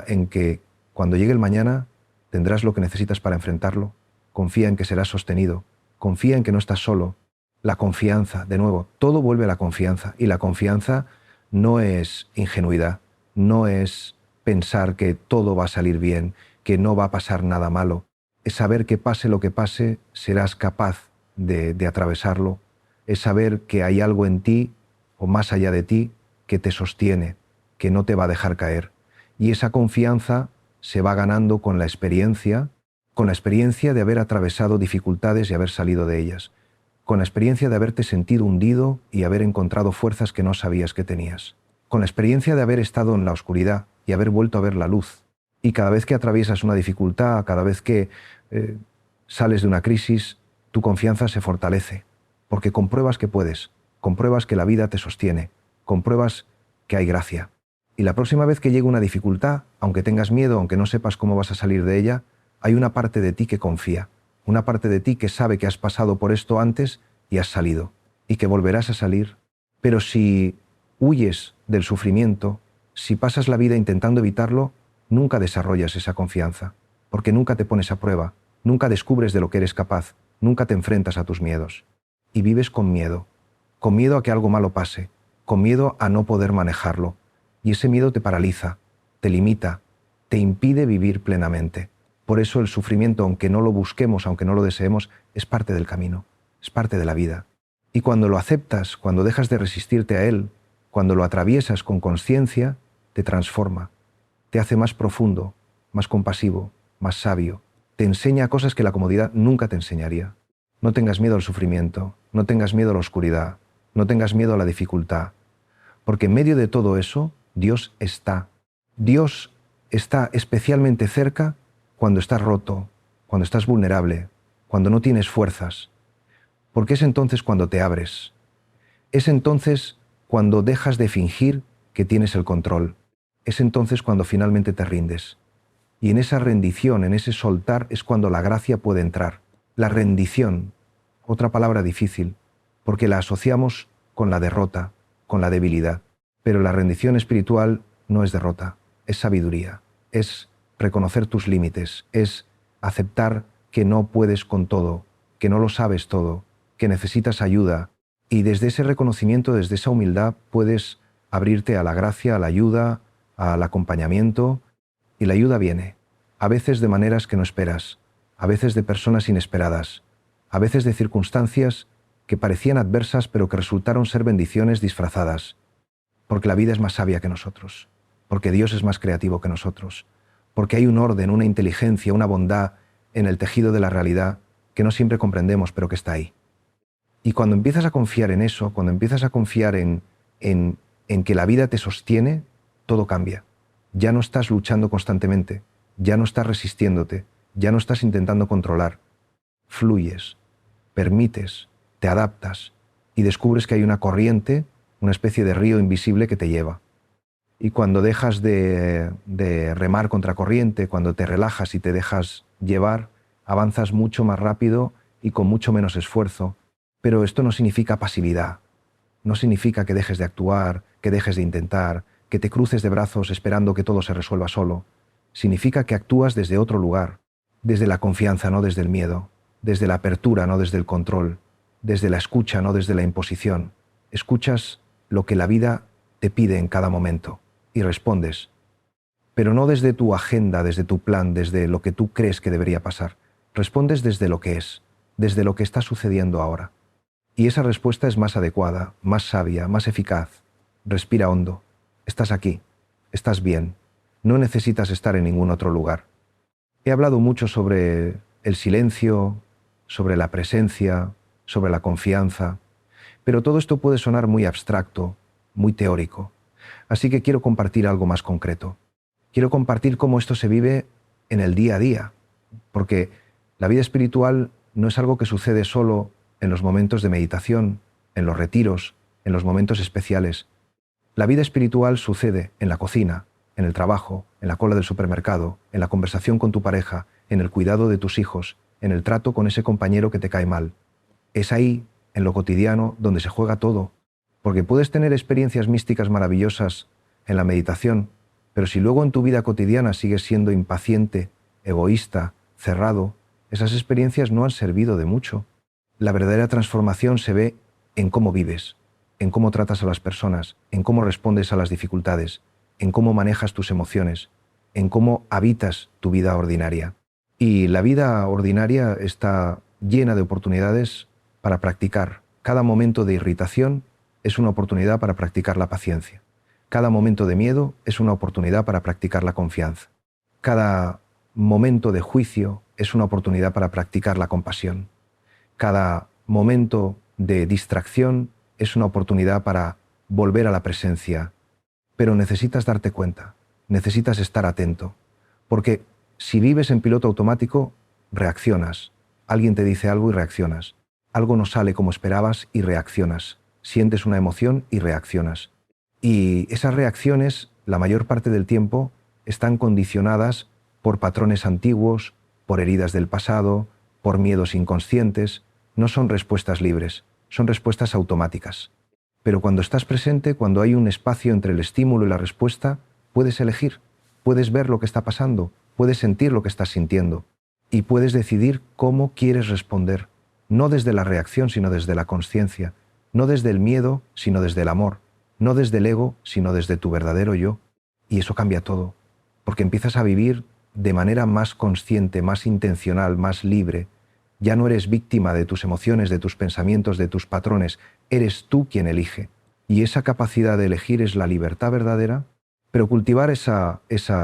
en que cuando llegue el mañana tendrás lo que necesitas para enfrentarlo. Confía en que serás sostenido. Confía en que no estás solo. La confianza, de nuevo, todo vuelve a la confianza. Y la confianza no es ingenuidad, no es pensar que todo va a salir bien, que no va a pasar nada malo. Es saber que pase lo que pase, serás capaz de atravesarlo. Es saber que hay algo en ti, o más allá de ti, que te sostiene, que no te va a dejar caer. Y esa confianza se va ganando con la experiencia de haber atravesado dificultades y haber salido de ellas, con la experiencia de haberte sentido hundido y haber encontrado fuerzas que no sabías que tenías, con la experiencia de haber estado en la oscuridad y haber vuelto a ver la luz. Y cada vez que atraviesas una dificultad, cada vez que sales de una crisis, tu confianza se fortalece, porque compruebas que puedes, compruebas que la vida te sostiene, compruebas que hay gracia. Y la próxima vez que llegue una dificultad, aunque tengas miedo, aunque no sepas cómo vas a salir de ella, hay una parte de ti que confía, una parte de ti que sabe que has pasado por esto antes y has salido, y que volverás a salir. Pero si huyes del sufrimiento, si pasas la vida intentando evitarlo, nunca desarrollas esa confianza, porque nunca te pones a prueba, nunca descubres de lo que eres capaz, nunca te enfrentas a tus miedos. Y vives con miedo a que algo malo pase, con miedo a no poder manejarlo. Y ese miedo te paraliza, te limita, te impide vivir plenamente. Por eso el sufrimiento, aunque no lo busquemos, aunque no lo deseemos, es parte del camino, es parte de la vida. Y cuando lo aceptas, cuando dejas de resistirte a él, cuando lo atraviesas con conciencia, te transforma, te hace más profundo, más compasivo, más sabio, te enseña cosas que la comodidad nunca te enseñaría. No tengas miedo al sufrimiento, no tengas miedo a la oscuridad, no tengas miedo a la dificultad, porque en medio de todo eso, Dios está. Dios está especialmente cerca cuando estás roto, cuando estás vulnerable, cuando no tienes fuerzas, porque es entonces cuando te abres. Es entonces cuando dejas de fingir que tienes el control. Es entonces cuando finalmente te rindes. Y en esa rendición, en ese soltar, es cuando la gracia puede entrar. La rendición, otra palabra difícil, porque la asociamos con la derrota, con la debilidad. Pero la rendición espiritual no es derrota, es sabiduría, es reconocer tus límites, es aceptar que no puedes con todo, que no lo sabes todo, que necesitas ayuda. Y desde ese reconocimiento, desde esa humildad, puedes abrirte a la gracia, a la ayuda, al acompañamiento. Y la ayuda viene, a veces de maneras que no esperas, a veces de personas inesperadas, a veces de circunstancias que parecían adversas pero que resultaron ser bendiciones disfrazadas. Porque la vida es más sabia que nosotros, porque Dios es más creativo que nosotros, porque hay un orden, una inteligencia, una bondad en el tejido de la realidad que no siempre comprendemos, pero que está ahí. Y cuando empiezas a confiar en eso, cuando empiezas a confiar en que la vida te sostiene, todo cambia. Ya no estás luchando constantemente, ya no estás resistiéndote, ya no estás intentando controlar. Fluyes, permites, te adaptas y descubres que hay una corriente, una especie de río invisible que te lleva. Y cuando dejas de remar contra corriente, cuando te relajas y te dejas llevar, avanzas mucho más rápido y con mucho menos esfuerzo. Pero esto no significa pasividad, no significa que dejes de actuar, que dejes de intentar, que te cruces de brazos esperando que todo se resuelva solo. Significa que actúas desde otro lugar, desde la confianza, no desde el miedo, desde la apertura, no desde el control, desde la escucha, no desde la imposición. Escuchas lo que la vida te pide en cada momento y respondes, pero no desde tu agenda, desde tu plan, desde lo que tú crees que debería pasar. Respondes desde lo que es, desde lo que está sucediendo ahora. Y esa respuesta es más adecuada, más sabia, más eficaz. Respira hondo. Estás aquí. Estás bien. No necesitas estar en ningún otro lugar. He hablado mucho sobre el silencio, sobre la presencia, sobre la confianza, pero todo esto puede sonar muy abstracto, muy teórico. Así que quiero compartir algo más concreto. Quiero compartir cómo esto se vive en el día a día, porque la vida espiritual no es algo que sucede solo en los momentos de meditación, en los retiros, en los momentos especiales. La vida espiritual sucede en la cocina, en el trabajo, en la cola del supermercado, en la conversación con tu pareja, en el cuidado de tus hijos, en el trato con ese compañero que te cae mal. Es ahí, en lo cotidiano, donde se juega todo, porque puedes tener experiencias místicas maravillosas en la meditación, pero si luego en tu vida cotidiana sigues siendo impaciente, egoísta, cerrado, esas experiencias no han servido de mucho. La verdadera transformación se ve en cómo vives, en cómo tratas a las personas, en cómo respondes a las dificultades, en cómo manejas tus emociones, en cómo habitas tu vida ordinaria. Y la vida ordinaria está llena de oportunidades para practicar. Cada momento de irritación es una oportunidad para practicar la paciencia. Cada momento de miedo es una oportunidad para practicar la confianza. Cada momento de juicio es una oportunidad para practicar la compasión. Cada momento de distracción es una oportunidad para volver a la presencia. Pero necesitas darte cuenta, necesitas estar atento, porque si vives en piloto automático, reaccionas. Alguien te dice algo y reaccionas. Algo no sale como esperabas y reaccionas. Sientes una emoción y reaccionas. Y esas reacciones, la mayor parte del tiempo, están condicionadas por patrones antiguos, por heridas del pasado, por miedos inconscientes. No son respuestas libres, son respuestas automáticas. Pero cuando estás presente, cuando hay un espacio entre el estímulo y la respuesta, puedes elegir, puedes ver lo que está pasando, puedes sentir lo que estás sintiendo y puedes decidir cómo quieres responder, no desde la reacción, sino desde la consciencia, no desde el miedo, sino desde el amor, no desde el ego, sino desde tu verdadero yo. Y eso cambia todo, porque empiezas a vivir de manera más consciente, más intencional, más libre. Ya no eres víctima de tus emociones, de tus pensamientos, de tus patrones. Eres tú quien elige. Y esa capacidad de elegir es la libertad verdadera, pero cultivar esa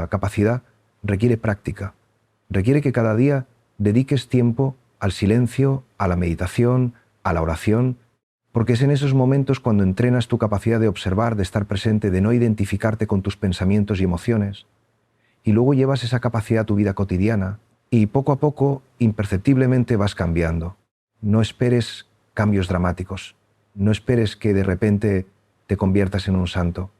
capacidad requiere práctica. Requiere que cada día dediques tiempo al silencio, a la meditación, a la oración, porque es en esos momentos cuando entrenas tu capacidad de observar, de estar presente, de no identificarte con tus pensamientos y emociones, y luego llevas esa capacidad a tu vida cotidiana, Y poco a poco, imperceptiblemente vas cambiando. No esperes cambios dramáticos. No esperes que de repente te conviertas en un santo.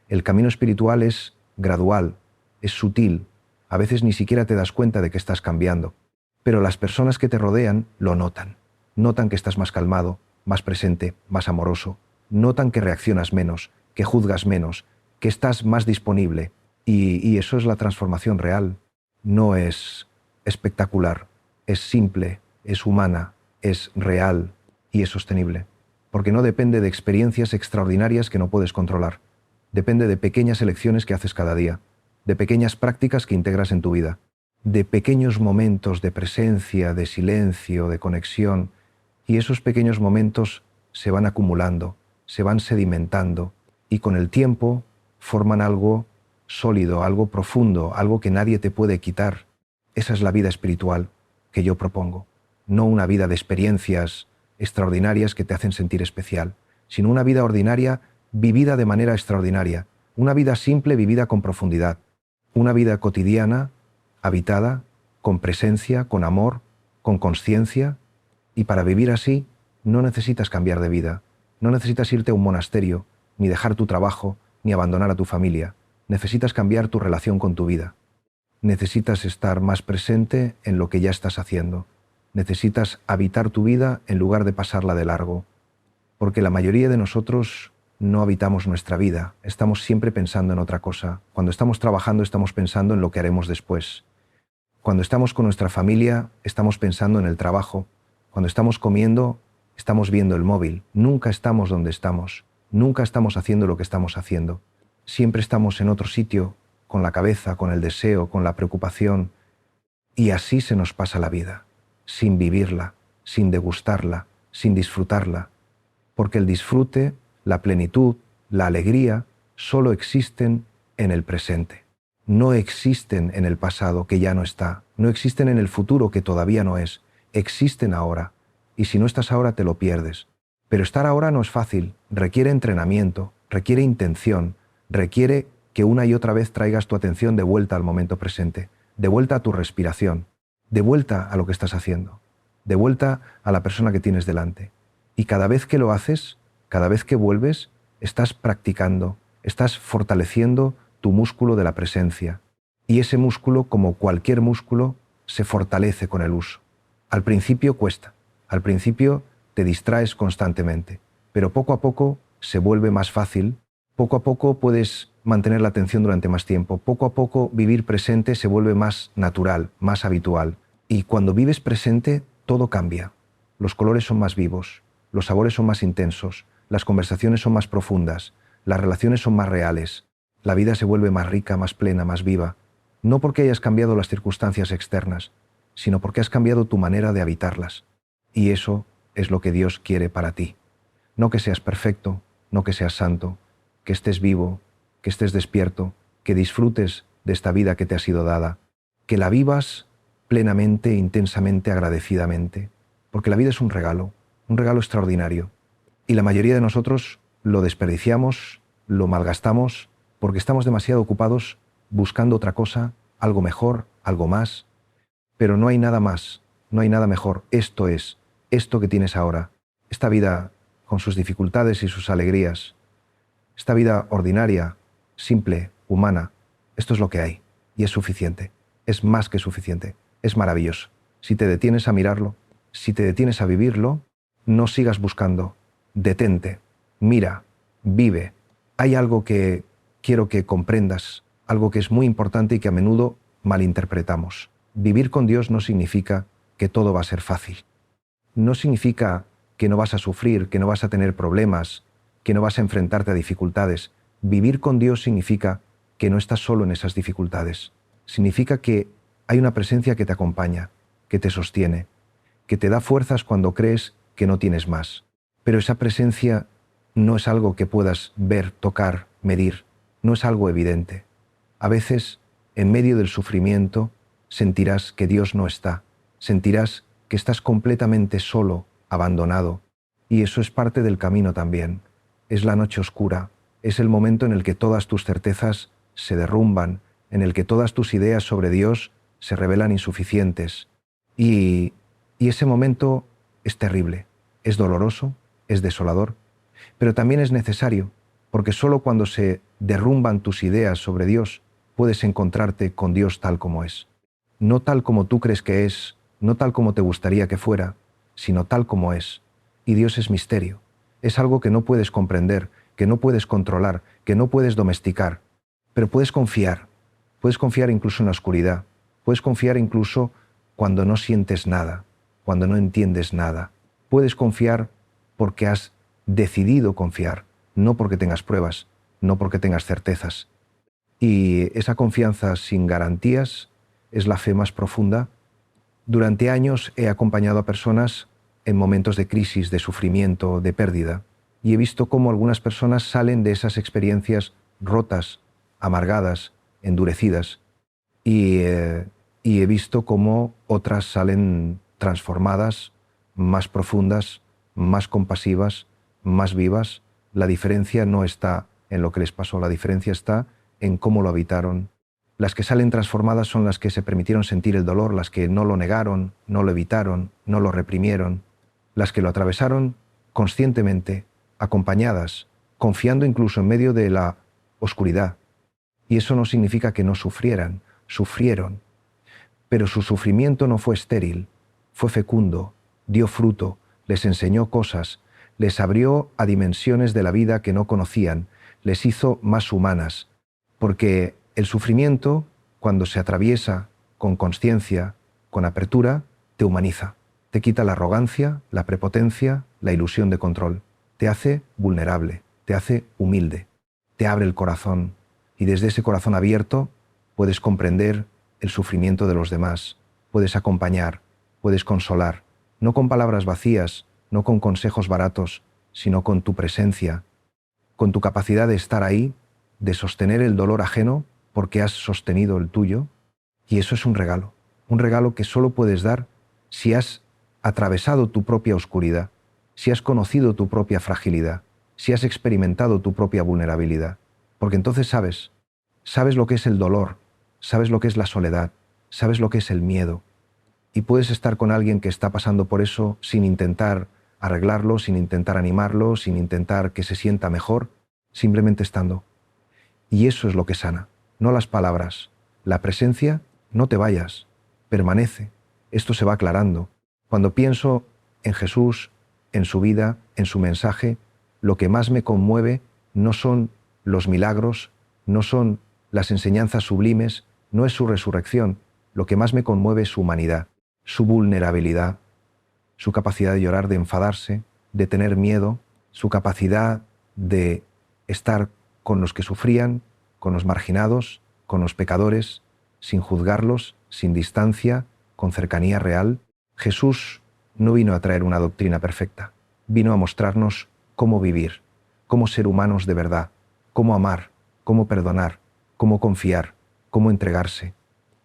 El camino espiritual es gradual, es sutil. A veces ni siquiera te das cuenta de que estás cambiando. Pero las personas que te rodean lo notan. Notan que estás más calmado, más presente, más amoroso. Notan que reaccionas menos, que juzgas menos, que estás más disponible. Y eso es la transformación real. No es espectacular, es simple, es humana, es real y es sostenible. Porque no depende de experiencias extraordinarias que no puedes controlar. Depende de pequeñas elecciones que haces cada día, de pequeñas prácticas que integras en tu vida, de pequeños momentos de presencia, de silencio, de conexión. Y esos pequeños momentos se van acumulando, se van sedimentando y con el tiempo forman algo sólido, algo profundo, algo que nadie te puede quitar. Esa es la vida espiritual que yo propongo. No una vida de experiencias extraordinarias que te hacen sentir especial, sino una vida ordinaria vivida de manera extraordinaria, una vida simple vivida con profundidad, una vida cotidiana, habitada, con presencia, con amor, con consciencia. Y para vivir así no necesitas cambiar de vida, no necesitas irte a un monasterio, ni dejar tu trabajo, ni abandonar a tu familia. Necesitas cambiar tu relación con tu vida. Necesitas estar más presente en lo que ya estás haciendo. Necesitas habitar tu vida en lugar de pasarla de largo. Porque la mayoría de nosotros no habitamos nuestra vida, estamos siempre pensando en otra cosa. Cuando estamos trabajando estamos pensando en lo que haremos después. Cuando estamos con nuestra familia estamos pensando en el trabajo. Cuando estamos comiendo estamos viendo el móvil. Nunca estamos donde estamos. Nunca estamos haciendo lo que estamos haciendo. Siempre estamos en otro sitio, con la cabeza, con el deseo, con la preocupación. Y así se nos pasa la vida, sin vivirla, sin degustarla, sin disfrutarla. Porque el disfrute, la plenitud, la alegría, solo existen en el presente. No existen en el pasado, que ya no está. No existen en el futuro, que todavía no es. Existen ahora. Y si no estás ahora, te lo pierdes. Pero estar ahora no es fácil. Requiere entrenamiento, requiere intención, requiere que una y otra vez traigas tu atención de vuelta al momento presente, de vuelta a tu respiración, de vuelta a lo que estás haciendo, de vuelta a la persona que tienes delante. Y cada vez que lo haces, cada vez que vuelves, estás practicando, estás fortaleciendo tu músculo de la presencia. Y ese músculo, como cualquier músculo, se fortalece con el uso. Al principio cuesta, al principio te distraes constantemente, pero poco a poco se vuelve más fácil, poco a poco puedes mantener la atención durante más tiempo, poco a poco vivir presente se vuelve más natural, más habitual. Y cuando vives presente, todo cambia. Los colores son más vivos, los sabores son más intensos, las conversaciones son más profundas, las relaciones son más reales, la vida se vuelve más rica, más plena, más viva, no porque hayas cambiado las circunstancias externas, sino porque has cambiado tu manera de habitarlas. Y eso es lo que Dios quiere para ti. No que seas perfecto, no que seas santo, que estés vivo, que estés despierto, que disfrutes de esta vida que te ha sido dada, que la vivas plenamente, intensamente, agradecidamente, porque la vida es un regalo extraordinario. Y la mayoría de nosotros lo desperdiciamos, lo malgastamos, porque estamos demasiado ocupados buscando otra cosa, algo mejor, algo más. Pero no hay nada más, no hay nada mejor. Esto es, esto que tienes ahora, esta vida con sus dificultades y sus alegrías, esta vida ordinaria, simple, humana, esto es lo que hay. Y es suficiente, es más que suficiente, es maravilloso. Si te detienes a mirarlo, si te detienes a vivirlo, no sigas buscando, detente, mira, vive. Hay algo que quiero que comprendas, algo que es muy importante y que a menudo malinterpretamos. Vivir con Dios no significa que todo va a ser fácil. No significa que no vas a sufrir, que no vas a tener problemas, que no vas a enfrentarte a dificultades. Vivir con Dios significa que no estás solo en esas dificultades. Significa que hay una presencia que te acompaña, que te sostiene, que te da fuerzas cuando crees que no tienes más. Pero esa presencia no es algo que puedas ver, tocar, medir. No es algo evidente. A veces, en medio del sufrimiento, sentirás que Dios no está. Sentirás que estás completamente solo, abandonado. Y eso es parte del camino también. Es la noche oscura. Es el momento en el que todas tus certezas se derrumban, en el que todas tus ideas sobre Dios se revelan insuficientes. Y ese momento es terrible, es doloroso, es desolador, pero también es necesario, porque solo cuando se derrumban tus ideas sobre Dios puedes encontrarte con Dios tal como es. No tal como tú crees que es, no tal como te gustaría que fuera, sino tal como es. Y Dios es misterio, es algo que no puedes comprender, que no puedes controlar, que no puedes domesticar, pero puedes confiar incluso en la oscuridad, puedes confiar incluso cuando no sientes nada, cuando no entiendes nada. Puedes confiar porque has decidido confiar, no porque tengas pruebas, no porque tengas certezas. Y esa confianza sin garantías es la fe más profunda. Durante años he acompañado a personas en momentos de crisis, de sufrimiento, de pérdida, y he visto cómo algunas personas salen de esas experiencias rotas, amargadas, endurecidas, y he visto cómo otras salen transformadas, más profundas, más compasivas, más vivas. La diferencia no está en lo que les pasó, la diferencia está en cómo lo habitaron. Las que salen transformadas son las que se permitieron sentir el dolor, las que no lo negaron, no lo evitaron, no lo reprimieron, las que lo atravesaron conscientemente, acompañadas, confiando incluso en medio de la oscuridad. Y eso no significa que no sufrieran, sufrieron. Pero su sufrimiento no fue estéril, fue fecundo, dio fruto, les enseñó cosas, les abrió a dimensiones de la vida que no conocían, les hizo más humanas, porque el sufrimiento, cuando se atraviesa con consciencia, con apertura, te humaniza, te quita la arrogancia, la prepotencia, la ilusión de control, te hace vulnerable, te hace humilde, te abre el corazón, y desde ese corazón abierto puedes comprender el sufrimiento de los demás, puedes acompañar, puedes consolar, no con palabras vacías, no con consejos baratos, sino con tu presencia, con tu capacidad de estar ahí, de sostener el dolor ajeno porque has sostenido el tuyo, y eso es un regalo que solo puedes dar si has atravesado tu propia oscuridad, si has conocido tu propia fragilidad, si has experimentado tu propia vulnerabilidad, porque entonces sabes lo que es el dolor, sabes lo que es la soledad, sabes lo que es el miedo, y puedes estar con alguien que está pasando por eso sin intentar arreglarlo, sin intentar animarlo, sin intentar que se sienta mejor, simplemente estando. Y eso es lo que sana, no las palabras. La presencia, no te vayas, permanece. Esto se va aclarando. Cuando pienso en Jesús, en su vida, en su mensaje, lo que más me conmueve no son los milagros, no son las enseñanzas sublimes, no es su resurrección. Lo que más me conmueve es su humanidad, su vulnerabilidad, su capacidad de llorar, de enfadarse, de tener miedo, su capacidad de estar con los que sufrían, con los marginados, con los pecadores, sin juzgarlos, sin distancia, con cercanía real. Jesús no vino a traer una doctrina perfecta, vino a mostrarnos cómo vivir, cómo ser humanos de verdad, cómo amar, cómo perdonar, cómo confiar, cómo entregarse.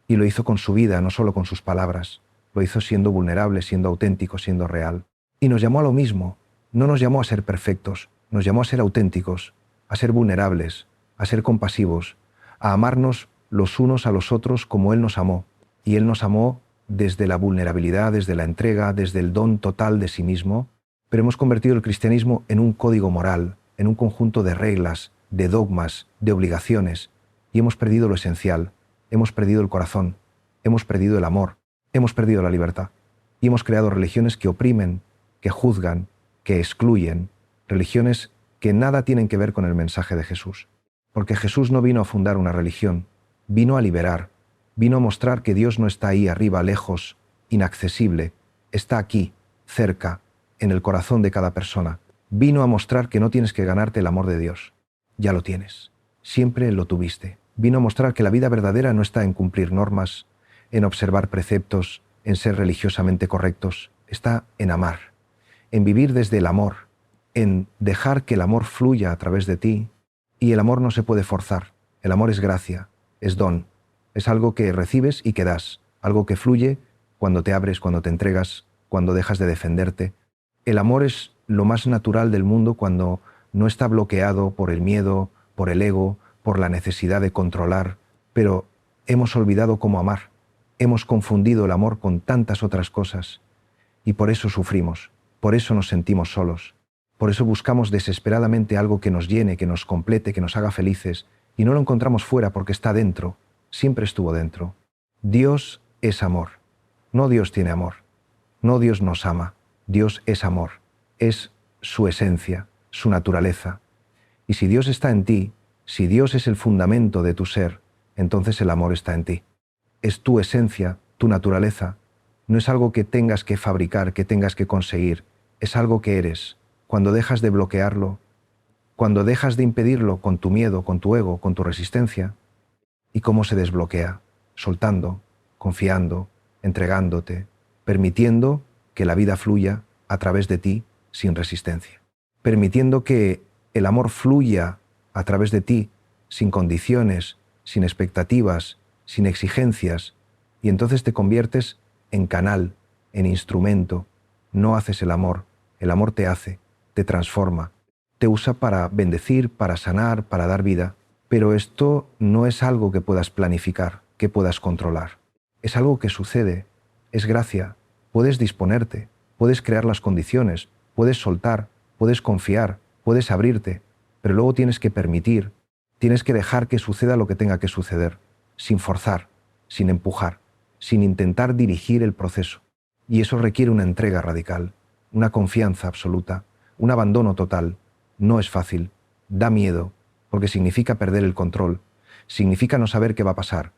Y lo hizo con su vida, no solo con sus palabras. Lo hizo siendo vulnerable, siendo auténtico, siendo real. Y nos llamó a lo mismo. No nos llamó a ser perfectos, nos llamó a ser auténticos, a ser vulnerables, a ser compasivos, a amarnos los unos a los otros como Él nos amó. Y Él nos amó desde la vulnerabilidad, desde la entrega, desde el don total de sí mismo. Pero hemos convertido el cristianismo en un código moral, en un conjunto de reglas, de dogmas, de obligaciones. Y hemos perdido lo esencial, hemos perdido el corazón, hemos perdido el amor, hemos perdido la libertad. Y hemos creado religiones que oprimen, que juzgan, que excluyen, religiones que nada tienen que ver con el mensaje de Jesús. Porque Jesús no vino a fundar una religión, vino a liberar, vino a mostrar que Dios no está ahí arriba, lejos, inaccesible, está aquí, cerca, en el corazón de cada persona. Vino a mostrar que no tienes que ganarte el amor de Dios, ya lo tienes, siempre lo tuviste. Vino a mostrar que la vida verdadera no está en cumplir normas, en observar preceptos, en ser religiosamente correctos, está en amar, en vivir desde el amor, en dejar que el amor fluya a través de ti. Y el amor no se puede forzar, el amor es gracia, es don, es algo que recibes y que das, algo que fluye cuando te abres, cuando te entregas, cuando dejas de defenderte. El amor es lo más natural del mundo cuando no está bloqueado por el miedo, por el ego, por la necesidad de controlar, pero hemos olvidado cómo amar. Hemos confundido el amor con tantas otras cosas y por eso sufrimos, por eso nos sentimos solos, por eso buscamos desesperadamente algo que nos llene, que nos complete, que nos haga felices y no lo encontramos fuera porque está dentro, siempre estuvo dentro. Dios es amor, no Dios tiene amor, no Dios nos ama, Dios es amor, es su esencia, su naturaleza. Y si Dios está en ti, si Dios es el fundamento de tu ser, entonces el amor está en ti. Es tu esencia, tu naturaleza. No es algo que tengas que fabricar, que tengas que conseguir. Es algo que eres. Cuando dejas de bloquearlo, cuando dejas de impedirlo con tu miedo, con tu ego, con tu resistencia, ¿y cómo se desbloquea? Soltando, confiando, entregándote, permitiendo que la vida fluya a través de ti sin resistencia. Permitiendo que el amor fluya a través de ti sin condiciones, sin expectativas, sin exigencias, y entonces te conviertes en canal, en instrumento. No haces el amor te hace, te transforma, te usa para bendecir, para sanar, para dar vida. Pero esto no es algo que puedas planificar, que puedas controlar. Es algo que sucede, es gracia, puedes disponerte, puedes crear las condiciones, puedes soltar, puedes confiar, puedes abrirte, pero luego tienes que permitir, tienes que dejar que suceda lo que tenga que suceder, sin forzar, sin empujar, sin intentar dirigir el proceso. Y eso requiere una entrega radical, una confianza absoluta, un abandono total. No es fácil, da miedo, porque significa perder el control, significa no saber qué va a pasar,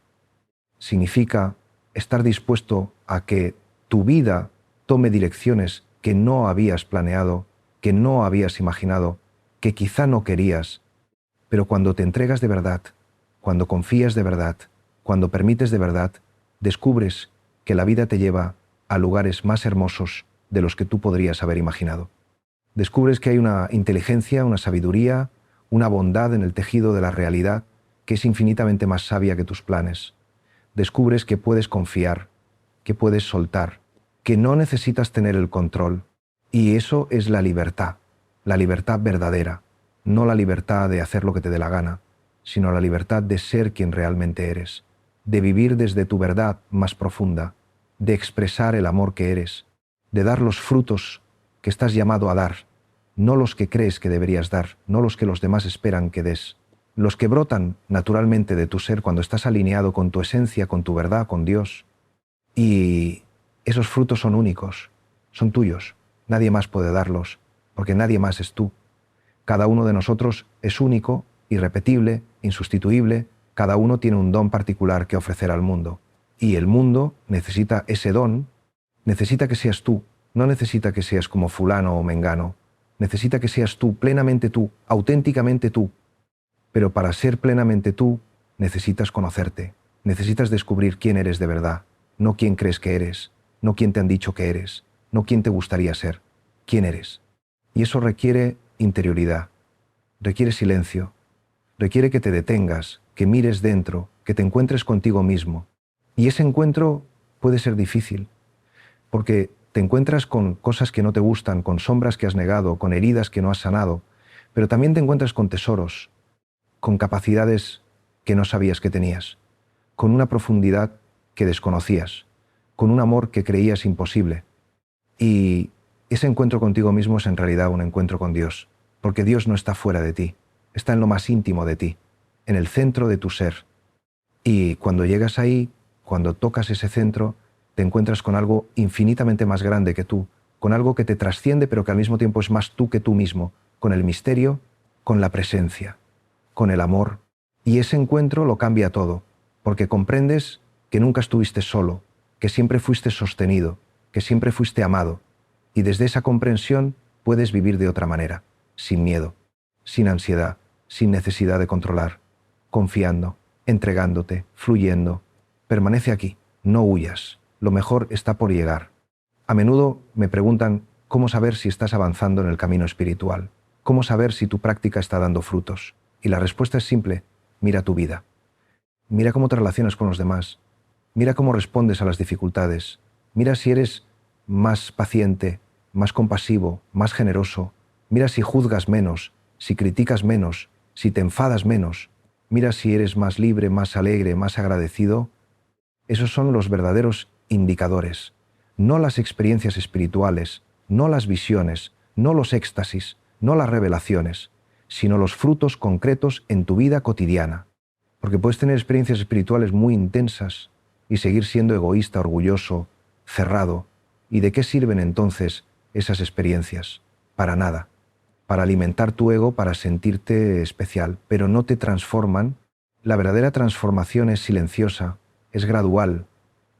significa estar dispuesto a que tu vida tome direcciones que no habías planeado, que no habías imaginado, que quizá no querías, pero cuando te entregas de verdad, cuando confías de verdad, cuando permites de verdad, descubres que la vida te lleva a lugares más hermosos de los que tú podrías haber imaginado. Descubres que hay una inteligencia, una sabiduría, una bondad en el tejido de la realidad que es infinitamente más sabia que tus planes. Descubres que puedes confiar, que puedes soltar, que no necesitas tener el control. Y eso es la libertad verdadera, no la libertad de hacer lo que te dé la gana, sino la libertad de ser quien realmente eres, de vivir desde tu verdad más profunda, de expresar el amor que eres, de dar los frutos que estás llamado a dar, no los que crees que deberías dar, no los que los demás esperan que des, los que brotan naturalmente de tu ser cuando estás alineado con tu esencia, con tu verdad, con Dios. Y esos frutos son únicos, son tuyos, nadie más puede darlos, porque nadie más es tú. Cada uno de nosotros es único, irrepetible, insustituible, cada uno tiene un don particular que ofrecer al mundo. Y el mundo necesita ese don, necesita que seas tú, no necesita que seas como fulano o mengano, necesita que seas tú, plenamente tú, auténticamente tú. Pero para ser plenamente tú, necesitas conocerte, necesitas descubrir quién eres de verdad, no quién crees que eres, no quién te han dicho que eres, no quién te gustaría ser, quién eres. Y eso requiere interioridad, requiere silencio, requiere que te detengas, que mires dentro, que te encuentres contigo mismo. Y ese encuentro puede ser difícil, porque te encuentras con cosas que no te gustan, con sombras que has negado, con heridas que no has sanado, pero también te encuentras con tesoros, con capacidades que no sabías que tenías, con una profundidad que desconocías, con un amor que creías imposible. Y ese encuentro contigo mismo es en realidad un encuentro con Dios, porque Dios no está fuera de ti, está en lo más íntimo de ti, en el centro de tu ser. Y cuando llegas ahí, cuando tocas ese centro, te encuentras con algo infinitamente más grande que tú, con algo que te trasciende pero que al mismo tiempo es más tú que tú mismo, con el misterio, con la presencia, con el amor. Y ese encuentro lo cambia todo, porque comprendes que nunca estuviste solo, que siempre fuiste sostenido, que siempre fuiste amado. Y desde esa comprensión puedes vivir de otra manera, sin miedo, sin ansiedad, sin necesidad de controlar, confiando, entregándote, fluyendo. Permanece aquí, no huyas, lo mejor está por llegar. A menudo me preguntan cómo saber si estás avanzando en el camino espiritual, cómo saber si tu práctica está dando frutos. Y la respuesta es simple: mira tu vida. Mira cómo te relacionas con los demás, mira cómo respondes a las dificultades, mira si eres más paciente, más compasivo, más generoso, mira si juzgas menos, si criticas menos, si te enfadas menos, mira si eres más libre, más alegre, más agradecido. Esos son los verdaderos indicadores, no las experiencias espirituales, no las visiones, no los éxtasis, no las revelaciones, sino los frutos concretos en tu vida cotidiana. Porque puedes tener experiencias espirituales muy intensas y seguir siendo egoísta, orgulloso, cerrado. ¿Y de qué sirven entonces esas experiencias? Para nada. Para alimentar tu ego, para sentirte especial, pero no te transforman. La verdadera transformación es silenciosa, es gradual,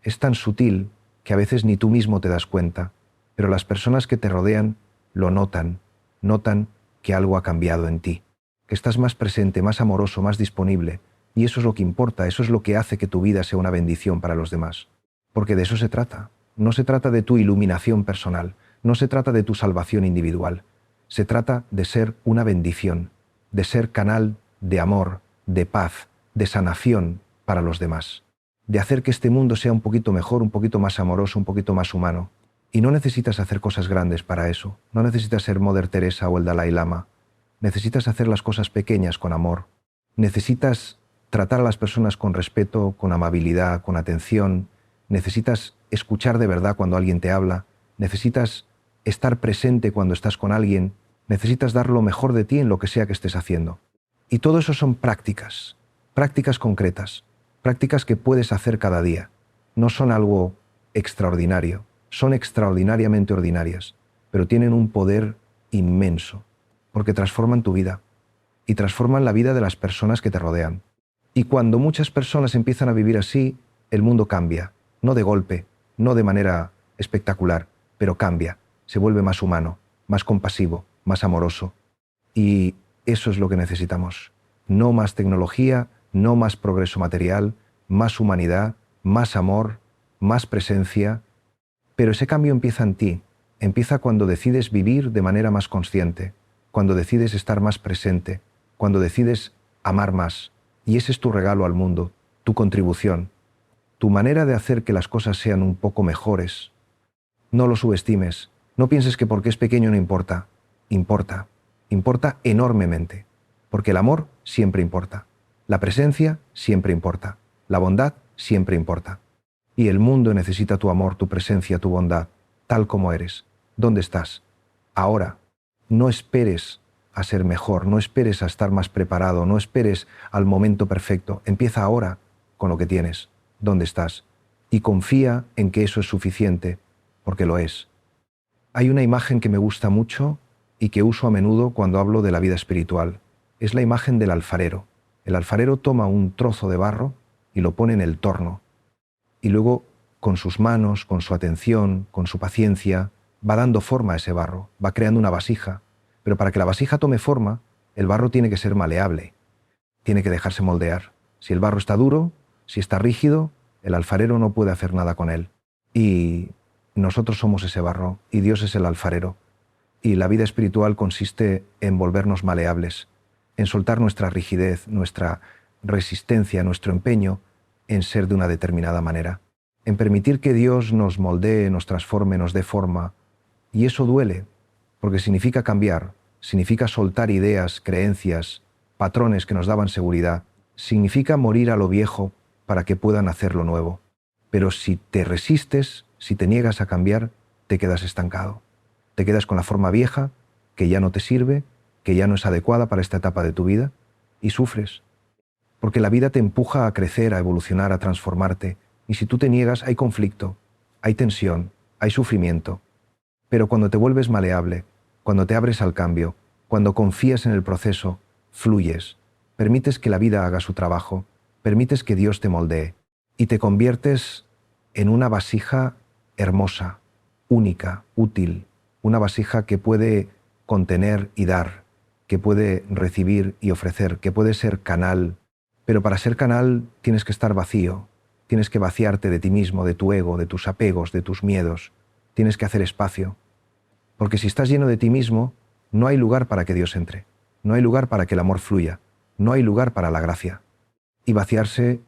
es tan sutil que a veces ni tú mismo te das cuenta, pero las personas que te rodean lo notan, notan que algo ha cambiado en ti, que estás más presente, más amoroso, más disponible, y eso es lo que importa, eso es lo que hace que tu vida sea una bendición para los demás. Porque de eso se trata. No se trata de tu iluminación personal, no se trata de tu salvación individual. Se trata de ser una bendición, de ser canal de amor, de paz, de sanación para los demás. De hacer que este mundo sea un poquito mejor, un poquito más amoroso, un poquito más humano. Y no necesitas hacer cosas grandes para eso. No necesitas ser Mother Teresa o el Dalai Lama. Necesitas hacer las cosas pequeñas con amor. Necesitas tratar a las personas con respeto, con amabilidad, con atención. Necesitas escuchar de verdad cuando alguien te habla. Necesitas estar presente cuando estás con alguien. Necesitas dar lo mejor de ti en lo que sea que estés haciendo. Y todo eso son prácticas, prácticas concretas, prácticas que puedes hacer cada día. No son algo extraordinario, son extraordinariamente ordinarias, pero tienen un poder inmenso, porque transforman tu vida y transforman la vida de las personas que te rodean. Y cuando muchas personas empiezan a vivir así, el mundo cambia, no de golpe, no de manera espectacular, pero cambia, se vuelve más humano, más compasivo, más amoroso. Y eso es lo que necesitamos. No más tecnología, no más progreso material, más humanidad, más amor, más presencia. Pero ese cambio empieza en ti. Empieza cuando decides vivir de manera más consciente, cuando decides estar más presente, cuando decides amar más. Y ese es tu regalo al mundo, tu contribución, tu manera de hacer que las cosas sean un poco mejores. No lo subestimes. No pienses que porque es pequeño no importa. Importa. Importa enormemente. Porque el amor siempre importa. La presencia siempre importa. La bondad siempre importa. Y el mundo necesita tu amor, tu presencia, tu bondad, tal como eres. ¿Dónde estás? Ahora. No esperes a ser mejor, no esperes a estar más preparado, no esperes al momento perfecto. Empieza ahora con lo que tienes. ¿Dónde estás? Y confía en que eso es suficiente, porque lo es. Hay una imagen que me gusta mucho y que uso a menudo cuando hablo de la vida espiritual. Es la imagen del alfarero. El alfarero toma un trozo de barro y lo pone en el torno. Y luego, con sus manos, con su atención, con su paciencia, va dando forma a ese barro, va creando una vasija. Pero para que la vasija tome forma, el barro tiene que ser maleable, tiene que dejarse moldear. Si el barro está duro, si está rígido, el alfarero no puede hacer nada con él. Y nosotros somos ese barro, y Dios es el alfarero. Y la vida espiritual consiste en volvernos maleables, en soltar nuestra rigidez, nuestra resistencia, nuestro empeño en ser de una determinada manera, en permitir que Dios nos moldee, nos transforme, nos dé forma. Y eso duele, porque significa cambiar, significa soltar ideas, creencias, patrones que nos daban seguridad, significa morir a lo viejo para que puedan hacer lo nuevo. Pero si te resistes, si te niegas a cambiar, te quedas estancado. Te quedas con la forma vieja, que ya no te sirve, que ya no es adecuada para esta etapa de tu vida, y sufres. Porque la vida te empuja a crecer, a evolucionar, a transformarte, y si tú te niegas hay conflicto, hay tensión, hay sufrimiento. Pero cuando te vuelves maleable, cuando te abres al cambio, cuando confías en el proceso, fluyes, permites que la vida haga su trabajo, permites que Dios te moldee, y te conviertes en una vasija hermosa, única, útil, una vasija que puede contener y dar, que puede recibir y ofrecer, que puede ser canal. Pero para ser canal tienes que estar vacío, tienes que vaciarte de ti mismo, de tu ego, de tus apegos, de tus miedos. Tienes que hacer espacio. Porque si estás lleno de ti mismo, no hay lugar para que Dios entre, no hay lugar para que el amor fluya, no hay lugar para la gracia. Y vaciarse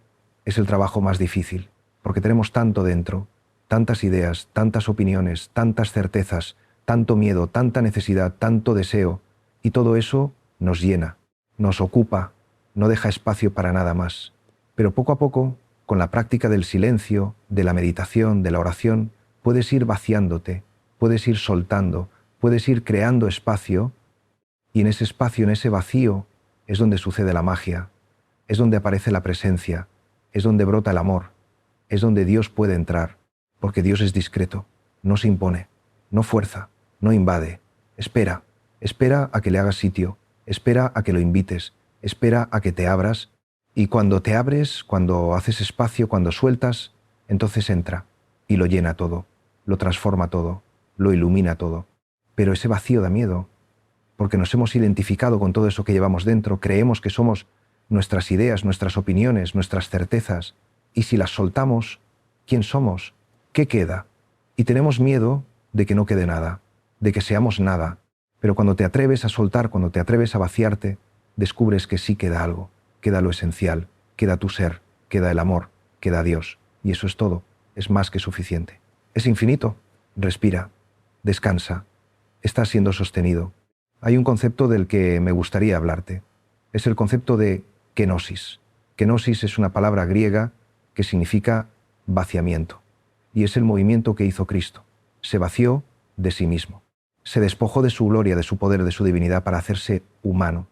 es el trabajo más difícil, porque tenemos tanto dentro, tantas ideas, tantas opiniones, tantas certezas, tanto miedo, tanta necesidad, tanto deseo, y todo eso nos llena, nos ocupa, no deja espacio para nada más. Pero poco a poco Con la práctica del silencio, de la meditación, de la oración, puedes ir vaciándote, puedes ir soltando, puedes ir creando espacio, y en ese espacio, en ese vacío, es donde sucede la magia, es donde aparece la presencia, es donde brota el amor, es donde Dios puede entrar, porque Dios es discreto, no se impone, no fuerza, no invade, espera a que le hagas sitio, espera a que lo invites, espera a que te abras, y cuando te abres, cuando haces espacio, cuando sueltas, entonces entra y lo llena todo, lo transforma todo, lo ilumina todo. Pero ese vacío da miedo, porque nos hemos identificado con todo eso que llevamos dentro, creemos que somos nuestras ideas, nuestras opiniones, nuestras certezas, y si las soltamos, ¿quién somos? ¿Qué queda? Y tenemos miedo de que no quede nada, de que seamos nada. Pero cuando te atreves a soltar, cuando te atreves a vaciarte, descubres que sí queda algo, queda lo esencial, queda tu ser, queda el amor, queda Dios. Y eso es todo, es más que suficiente. Es infinito. Respira, descansa, estás siendo sostenido. Hay un concepto del que me gustaría hablarte. Es el concepto de kenosis. Kenosis es una palabra griega que significa vaciamiento. Y es el movimiento que hizo Cristo. Se vació de sí mismo. Se despojó de su gloria, de su poder, de su divinidad para hacerse humano,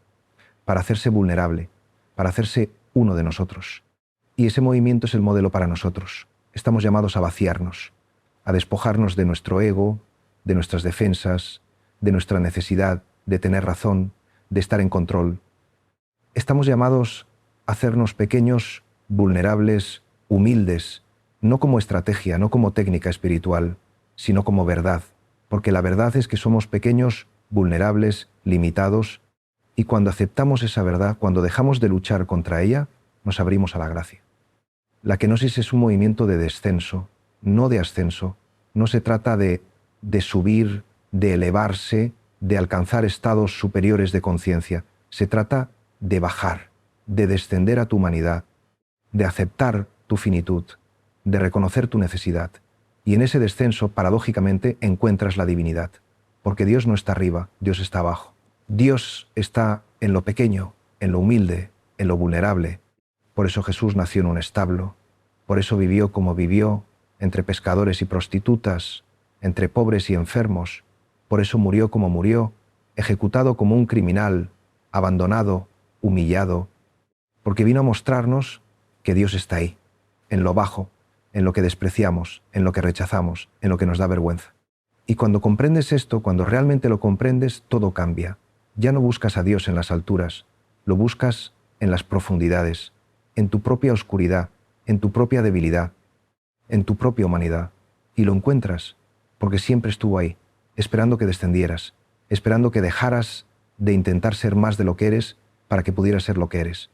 para hacerse vulnerable, para hacerse uno de nosotros. Y ese movimiento es el modelo para nosotros. Estamos llamados a vaciarnos, a despojarnos de nuestro ego, de nuestras defensas, de nuestra necesidad de tener razón, de estar en control. Estamos llamados a hacernos pequeños, vulnerables, humildes, no como estrategia, no como técnica espiritual, sino como verdad, porque la verdad es que somos pequeños, vulnerables, limitados, y cuando aceptamos esa verdad, cuando dejamos de luchar contra ella, nos abrimos a la gracia. La kenosis es un movimiento de descenso, no de ascenso. No se trata de subir, de elevarse, de alcanzar estados superiores de conciencia. Se trata de bajar, de descender a tu humanidad, de aceptar tu finitud, de reconocer tu necesidad. Y en ese descenso, paradójicamente, encuentras la divinidad. Porque Dios no está arriba, Dios está abajo. Dios está en lo pequeño, en lo humilde, en lo vulnerable. Por eso Jesús nació en un establo. Por eso vivió como vivió, entre pescadores y prostitutas, entre pobres y enfermos. Por eso murió como murió, ejecutado como un criminal, abandonado, humillado. Porque vino a mostrarnos que Dios está ahí, en lo bajo, en lo que despreciamos, en lo que rechazamos, en lo que nos da vergüenza. Y cuando comprendes esto, cuando realmente lo comprendes, todo cambia. Ya no buscas a Dios en las alturas, lo buscas en las profundidades, en tu propia oscuridad, en tu propia debilidad, en tu propia humanidad. Y lo encuentras, porque siempre estuvo ahí, esperando que descendieras, esperando que dejaras de intentar ser más de lo que eres para que pudieras ser lo que eres.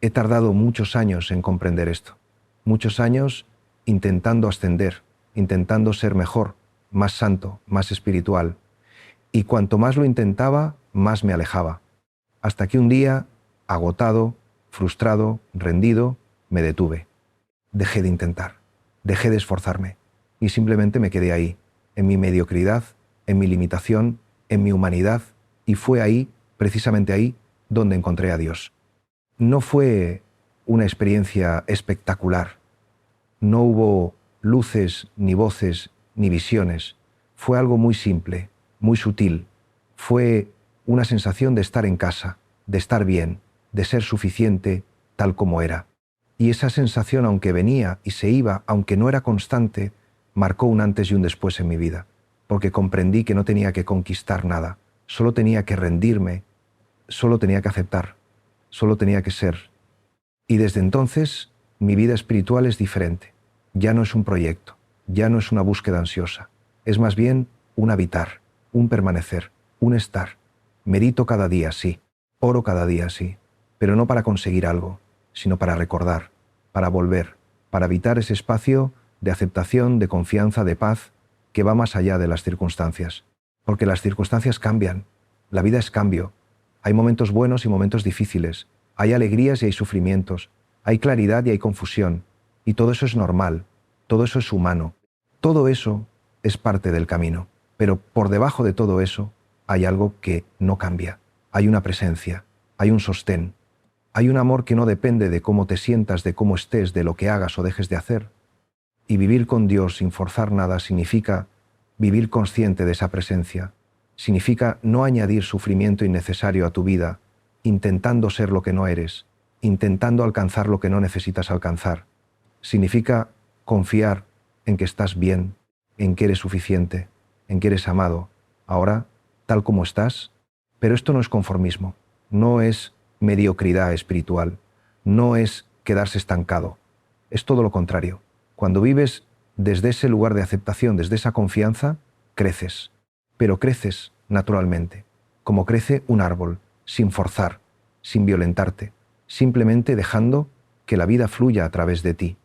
He tardado muchos años en comprender esto, muchos años intentando ascender, intentando ser mejor, más santo, más espiritual. Y cuanto más lo intentaba, más me alejaba. Hasta que un día, agotado, frustrado, rendido, me detuve. Dejé de intentar, dejé de esforzarme y simplemente me quedé ahí, en mi mediocridad, en mi limitación, en mi humanidad, y fue ahí, precisamente ahí, donde encontré a Dios. No fue una experiencia espectacular. No hubo luces, ni voces, ni visiones. Fue algo muy simple, muy sutil. Fue una sensación de estar en casa, de estar bien, de ser suficiente tal como era. Y esa sensación, aunque venía y se iba, aunque no era constante, marcó un antes y un después en mi vida, porque comprendí que no tenía que conquistar nada, solo tenía que rendirme, solo tenía que aceptar, solo tenía que ser. Y desde entonces, mi vida espiritual es diferente. Ya no es un proyecto, ya no es una búsqueda ansiosa, es más bien un habitar, un permanecer, un estar. Medito cada día, sí, oro cada día, sí, pero no para conseguir algo, sino para recordar, para volver, para habitar ese espacio de aceptación, de confianza, de paz, que va más allá de las circunstancias. Porque las circunstancias cambian, la vida es cambio. Hay momentos buenos y momentos difíciles, hay alegrías y hay sufrimientos, hay claridad y hay confusión, y todo eso es normal, todo eso es humano, todo eso es parte del camino. Pero por debajo de todo eso hay algo que no cambia, hay una presencia, hay un sostén, Hay un amor que no depende de cómo te sientas, de cómo estés, de lo que hagas o dejes de hacer. Y vivir con Dios sin forzar nada significa vivir consciente de esa presencia. Significa no añadir sufrimiento innecesario a tu vida, intentando ser lo que no eres, intentando alcanzar lo que no necesitas alcanzar. Significa confiar en que estás bien, en que eres suficiente, en que eres amado, ahora, tal como estás. Pero esto no es conformismo, no es mediocridad espiritual, no es quedarse estancado, es todo lo contrario. Cuando vives desde ese lugar de aceptación, desde esa confianza, creces, pero creces naturalmente, como crece un árbol, sin forzar, sin violentarte, simplemente dejando que la vida fluya a través de ti.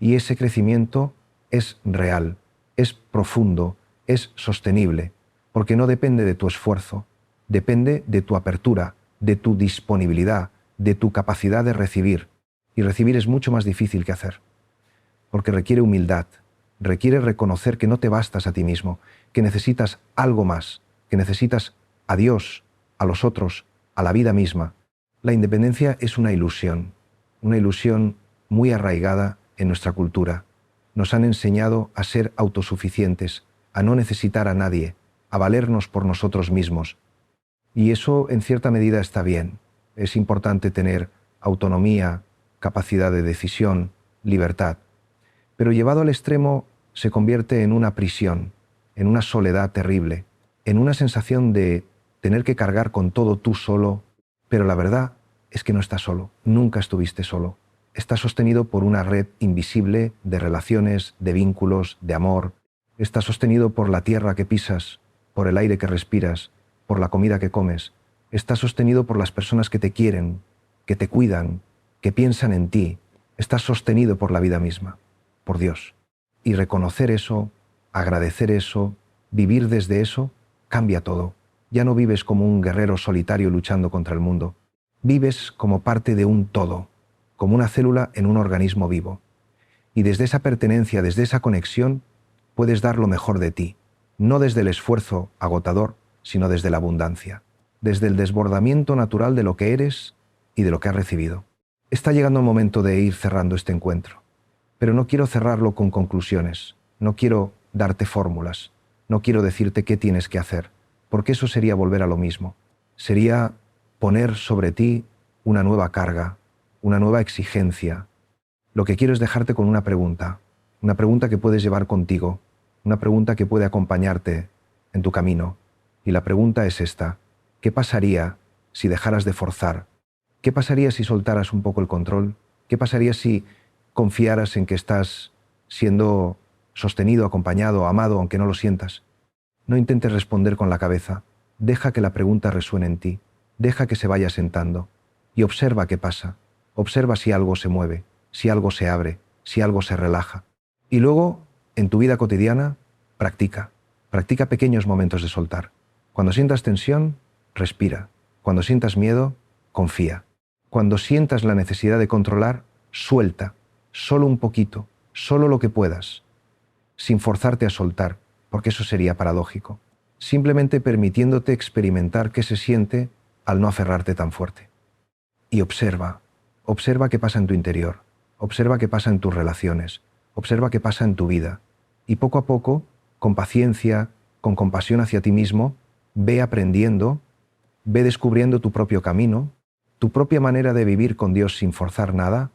Y ese crecimiento es real, es profundo, es sostenible, porque no depende de tu esfuerzo, depende de tu apertura, de tu disponibilidad, de tu capacidad de recibir. Y recibir es mucho más difícil que hacer, porque requiere humildad, requiere reconocer que no te bastas a ti mismo, que necesitas algo más, que necesitas a Dios, a los otros, a la vida misma. La independencia es una ilusión muy arraigada en nuestra cultura. Nos han enseñado a ser autosuficientes, a no necesitar a nadie, a valernos por nosotros mismos. Y eso en cierta medida está bien. Es importante tener autonomía, capacidad de decisión, libertad. Pero llevado al extremo se convierte en una prisión, en una soledad terrible, en una sensación de tener que cargar con todo tú solo. Pero la verdad es que no estás solo, nunca estuviste solo. Estás sostenido por una red invisible de relaciones, de vínculos, de amor. Estás sostenido por la tierra que pisas, por el aire que respiras, por la comida que comes. Estás sostenido por las personas que te quieren, que te cuidan, que piensan en ti. Estás sostenido por la vida misma, por Dios. Y reconocer eso, agradecer eso, vivir desde eso, cambia todo. Ya no vives como un guerrero solitario luchando contra el mundo. Vives como parte de un todo, como una célula en un organismo vivo. Y desde esa pertenencia, desde esa conexión, puedes dar lo mejor de ti, no desde el esfuerzo agotador, sino desde la abundancia, desde el desbordamiento natural de lo que eres y de lo que has recibido. Está llegando el momento de ir cerrando este encuentro, pero no quiero cerrarlo con conclusiones, no quiero darte fórmulas, no quiero decirte qué tienes que hacer, porque eso sería volver a lo mismo. Sería poner sobre ti una nueva carga, una nueva exigencia. Lo que quiero es dejarte con una pregunta que puedes llevar contigo, una pregunta que puede acompañarte en tu camino. Y la pregunta es esta: ¿qué pasaría si dejaras de forzar? ¿Qué pasaría si soltaras un poco el control? ¿Qué pasaría si confiaras en que estás siendo sostenido, acompañado, amado, aunque no lo sientas? No intentes responder con la cabeza. Deja que la pregunta resuene en ti. Deja que se vaya sentando. Y observa qué pasa. Observa si algo se mueve, si algo se abre, si algo se relaja. Y luego, en tu vida cotidiana, practica. Practica pequeños momentos de soltar. Cuando sientas tensión, respira. Cuando sientas miedo, confía. Cuando sientas la necesidad de controlar, suelta. Solo un poquito, solo lo que puedas. Sin forzarte a soltar, porque eso sería paradójico. Simplemente permitiéndote experimentar qué se siente al no aferrarte tan fuerte. Y observa qué pasa en tu interior, observa qué pasa en tus relaciones, observa qué pasa en tu vida. Y poco a poco, con paciencia, con compasión hacia ti mismo, ve aprendiendo, ve descubriendo tu propio camino, tu propia manera de vivir con Dios sin forzar nada,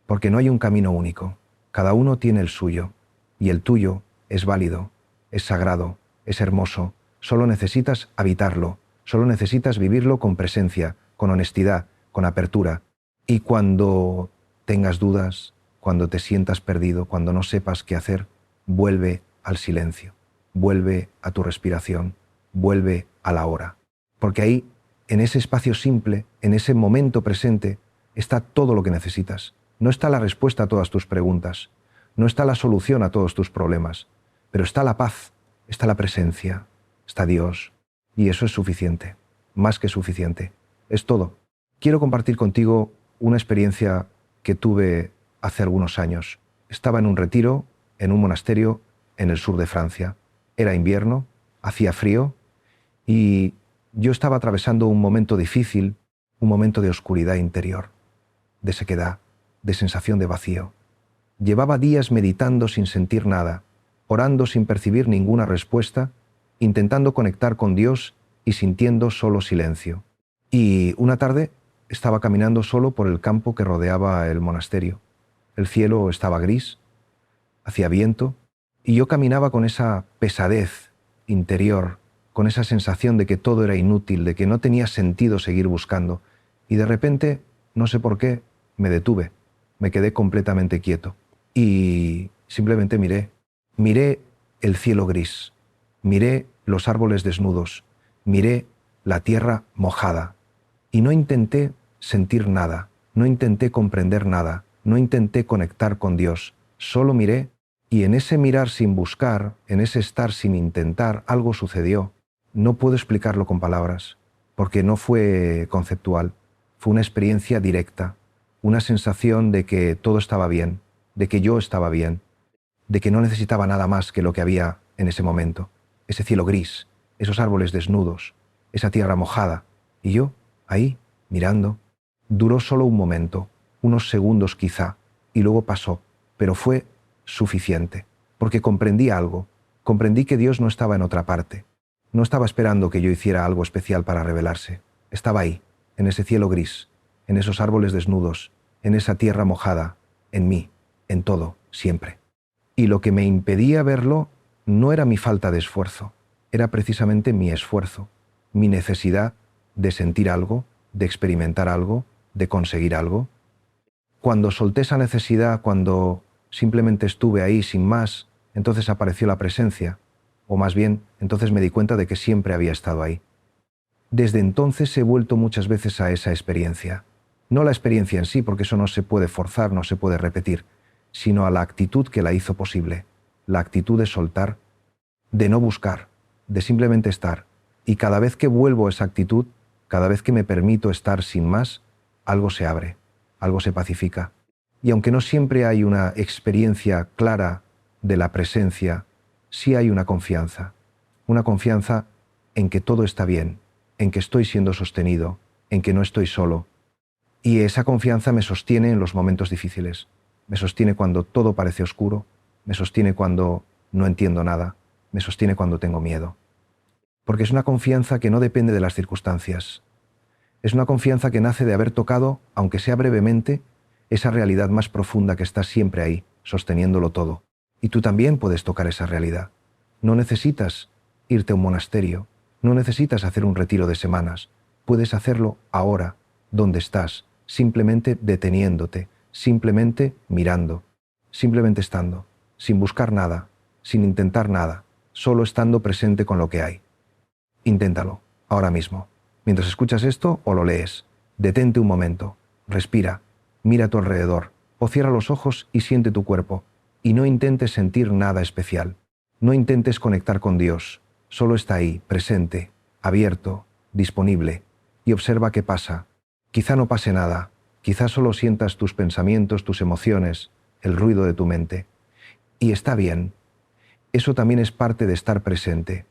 porque no hay un camino único. Cada uno tiene el suyo, y el tuyo es válido, es sagrado, es hermoso. Solo necesitas habitarlo, solo necesitas vivirlo con presencia, con honestidad, con apertura. Y cuando tengas dudas, cuando te sientas perdido, cuando no sepas qué hacer, vuelve al silencio, vuelve a tu respiración, vuelve a la hora. Porque ahí, en ese espacio simple, en ese momento presente, está todo lo que necesitas. No está la respuesta a todas tus preguntas, no está la solución a todos tus problemas, pero está la paz, está la presencia, está Dios, y eso es suficiente, más que suficiente. Es todo. Quiero compartir contigo una experiencia que tuve hace algunos años. Estaba en un retiro, en un monasterio, en el sur de Francia. Era invierno, hacía frío, y yo estaba atravesando un momento difícil, un momento de oscuridad interior. de sequedad, de sensación de vacío. Llevaba días meditando sin sentir nada, orando sin percibir ninguna respuesta, intentando conectar con Dios y sintiendo solo silencio. Y una tarde estaba caminando solo por el campo que rodeaba el monasterio. El cielo estaba gris, hacía viento, y yo caminaba con esa pesadez interior, con esa sensación de que todo era inútil, de que no tenía sentido seguir buscando. Y de repente, no sé por qué, me detuve, me quedé completamente quieto. Y simplemente miré el cielo gris, miré los árboles desnudos, miré la tierra mojada. Y no intenté sentir nada, no intenté comprender nada, no intenté conectar con Dios, solo miré, y en ese mirar sin buscar, en ese estar sin intentar, algo sucedió. No puedo explicarlo con palabras, porque no fue conceptual, fue una experiencia directa, una sensación de que todo estaba bien, de que yo estaba bien, de que no necesitaba nada más que lo que había en ese momento, ese cielo gris, esos árboles desnudos, esa tierra mojada, y yo, ahí, mirando. Duró solo un momento, unos segundos quizá, y luego pasó, pero fue suficiente, porque comprendí algo, comprendí que Dios no estaba en otra parte, no estaba esperando que yo hiciera algo especial para revelarse, estaba ahí, en ese cielo gris, en esos árboles desnudos, en esa tierra mojada, en mí, en todo, siempre. Y lo que me impedía verlo no era mi falta de esfuerzo, era precisamente mi esfuerzo, mi necesidad de sentir algo, de experimentar algo, de conseguir algo. Cuando solté esa necesidad, cuando simplemente estuve ahí sin más, entonces apareció la presencia, o más bien, entonces me di cuenta de que siempre había estado ahí. Desde entonces he vuelto muchas veces a esa experiencia. No la experiencia en sí, porque eso no se puede forzar, no se puede repetir, sino a la actitud que la hizo posible, la actitud de soltar, de no buscar, de simplemente estar. Y cada vez que vuelvo a esa actitud, cada vez que me permito estar sin más, algo se abre, algo se pacifica. Y aunque no siempre hay una experiencia clara de la presencia, sí hay una confianza en que todo está bien, en que estoy siendo sostenido, en que no estoy solo. Y esa confianza me sostiene en los momentos difíciles, me sostiene cuando todo parece oscuro, me sostiene cuando no entiendo nada, me sostiene cuando tengo miedo. Porque es una confianza que no depende de las circunstancias. Es una confianza que nace de haber tocado, aunque sea brevemente, esa realidad más profunda que está siempre ahí, sosteniéndolo todo. Y tú también puedes tocar esa realidad. No necesitas irte a un monasterio, no necesitas hacer un retiro de semanas. Puedes hacerlo ahora, donde estás, simplemente deteniéndote, simplemente mirando, simplemente estando, sin buscar nada, sin intentar nada, solo estando presente con lo que hay. Inténtalo, ahora mismo. Mientras escuchas esto o lo lees, detente un momento, respira, mira a tu alrededor, o cierra los ojos y siente tu cuerpo, y no intentes sentir nada especial. No intentes conectar con Dios, solo está ahí, presente, abierto, disponible, y observa qué pasa. Quizá no pase nada, quizá solo sientas tus pensamientos, tus emociones, el ruido de tu mente. Y está bien. Eso también es parte de estar presente.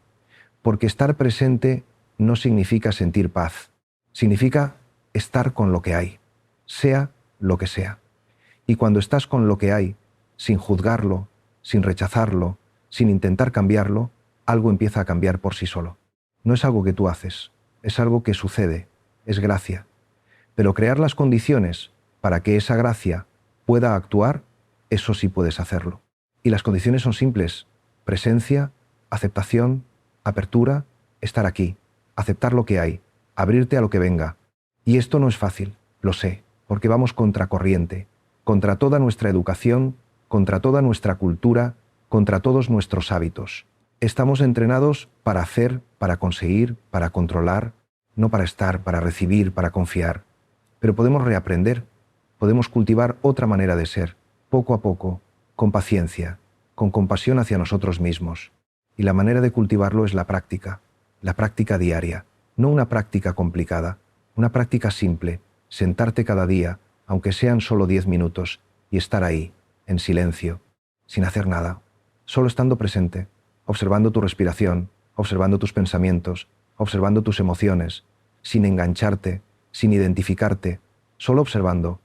Porque estar presente no significa sentir paz, significa estar con lo que hay, sea lo que sea. Y cuando estás con lo que hay, sin juzgarlo, sin rechazarlo, sin intentar cambiarlo, algo empieza a cambiar por sí solo. No es algo que tú haces, es algo que sucede, es gracia. Pero crear las condiciones para que esa gracia pueda actuar, eso sí puedes hacerlo. Y las condiciones son simples: presencia, aceptación, apertura, estar aquí, aceptar lo que hay, abrirte a lo que venga. Y esto no es fácil, lo sé, porque vamos contracorriente, contra toda nuestra educación, contra toda nuestra cultura, contra todos nuestros hábitos. Estamos entrenados para hacer, para conseguir, para controlar, no para estar, para recibir, para confiar. Pero podemos reaprender, podemos cultivar otra manera de ser, poco a poco, con paciencia, con compasión hacia nosotros mismos. Y la manera de cultivarlo es la práctica diaria, no una práctica complicada, una práctica simple, sentarte cada día, aunque sean solo 10 minutos, y estar ahí, en silencio, sin hacer nada, solo estando presente, observando tu respiración, observando tus pensamientos, observando tus emociones, sin engancharte, sin identificarte, solo observando,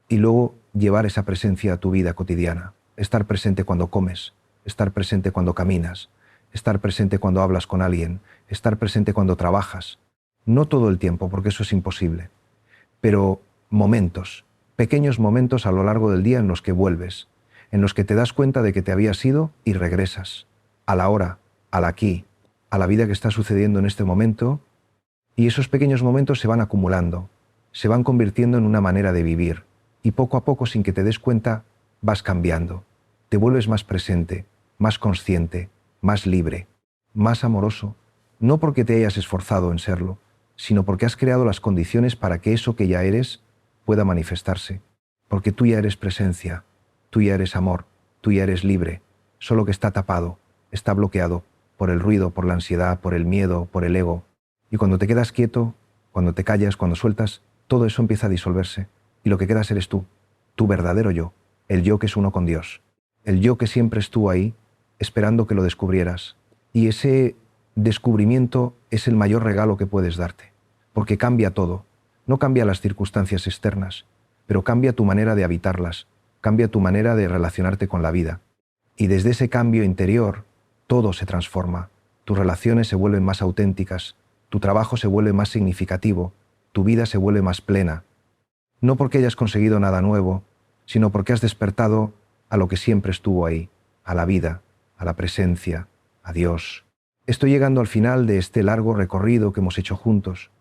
y luego llevar esa presencia a tu vida cotidiana. Estar presente cuando comes, estar presente cuando caminas, estar presente cuando hablas con alguien, estar presente cuando trabajas. No todo el tiempo, porque eso es imposible, pero momentos, pequeños momentos a lo largo del día en los que vuelves, en los que te das cuenta de que te habías ido y regresas, a la hora, al aquí, a la vida que está sucediendo en este momento, y esos pequeños momentos se van acumulando, se van convirtiendo en una manera de vivir, y poco a poco, sin que te des cuenta, vas cambiando. Te vuelves más presente, más consciente, más libre, más amoroso, no porque te hayas esforzado en serlo, sino porque has creado las condiciones para que eso que ya eres pueda manifestarse, porque tú ya eres presencia, tú ya eres amor, tú ya eres libre, solo que está tapado, está bloqueado por el ruido, por la ansiedad, por el miedo, por el ego. Y cuando te quedas quieto, cuando te callas, cuando sueltas, todo eso empieza a disolverse y lo que quedas eres tú, tu verdadero yo, el yo que es uno con Dios, el yo que siempre estuvo ahí esperando que lo descubrieras. Y ese descubrimiento es el mayor regalo que puedes darte, porque cambia todo. No cambia las circunstancias externas, pero cambia tu manera de habitarlas, cambia tu manera de relacionarte con la vida. Y desde ese cambio interior, todo se transforma. Tus relaciones se vuelven más auténticas, tu trabajo se vuelve más significativo, tu vida se vuelve más plena. No porque hayas conseguido nada nuevo, sino porque has despertado a lo que siempre estuvo ahí, a la vida, a la presencia, a Dios. Estoy llegando al final de este largo recorrido que hemos hecho juntos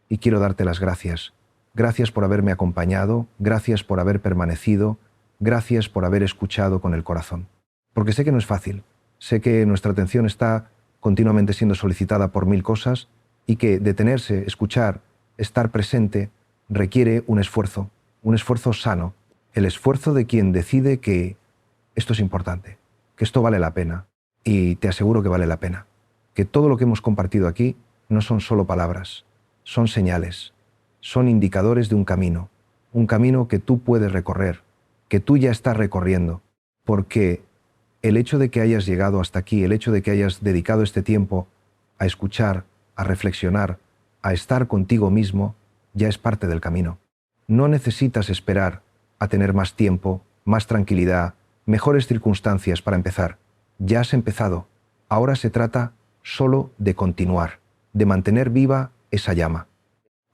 y quiero darte las gracias. Gracias por haberme acompañado, gracias por haber permanecido, gracias por haber escuchado con el corazón. Porque sé que no es fácil, sé que nuestra atención está continuamente siendo solicitada por mil cosas y que detenerse, escuchar, estar presente requiere un esfuerzo sano, el esfuerzo de quien decide que esto es importante, que esto vale la pena, y te aseguro que vale la pena, que todo lo que hemos compartido aquí no son solo palabras, son señales, son indicadores de un camino que tú puedes recorrer, que tú ya estás recorriendo, porque el hecho de que hayas llegado hasta aquí, el hecho de que hayas dedicado este tiempo a escuchar, a reflexionar, a estar contigo mismo, ya es parte del camino. No necesitas esperar a tener más tiempo, más tranquilidad, mejores circunstancias para empezar. Ya has empezado. Ahora se trata solo de continuar, de mantener viva esa llama,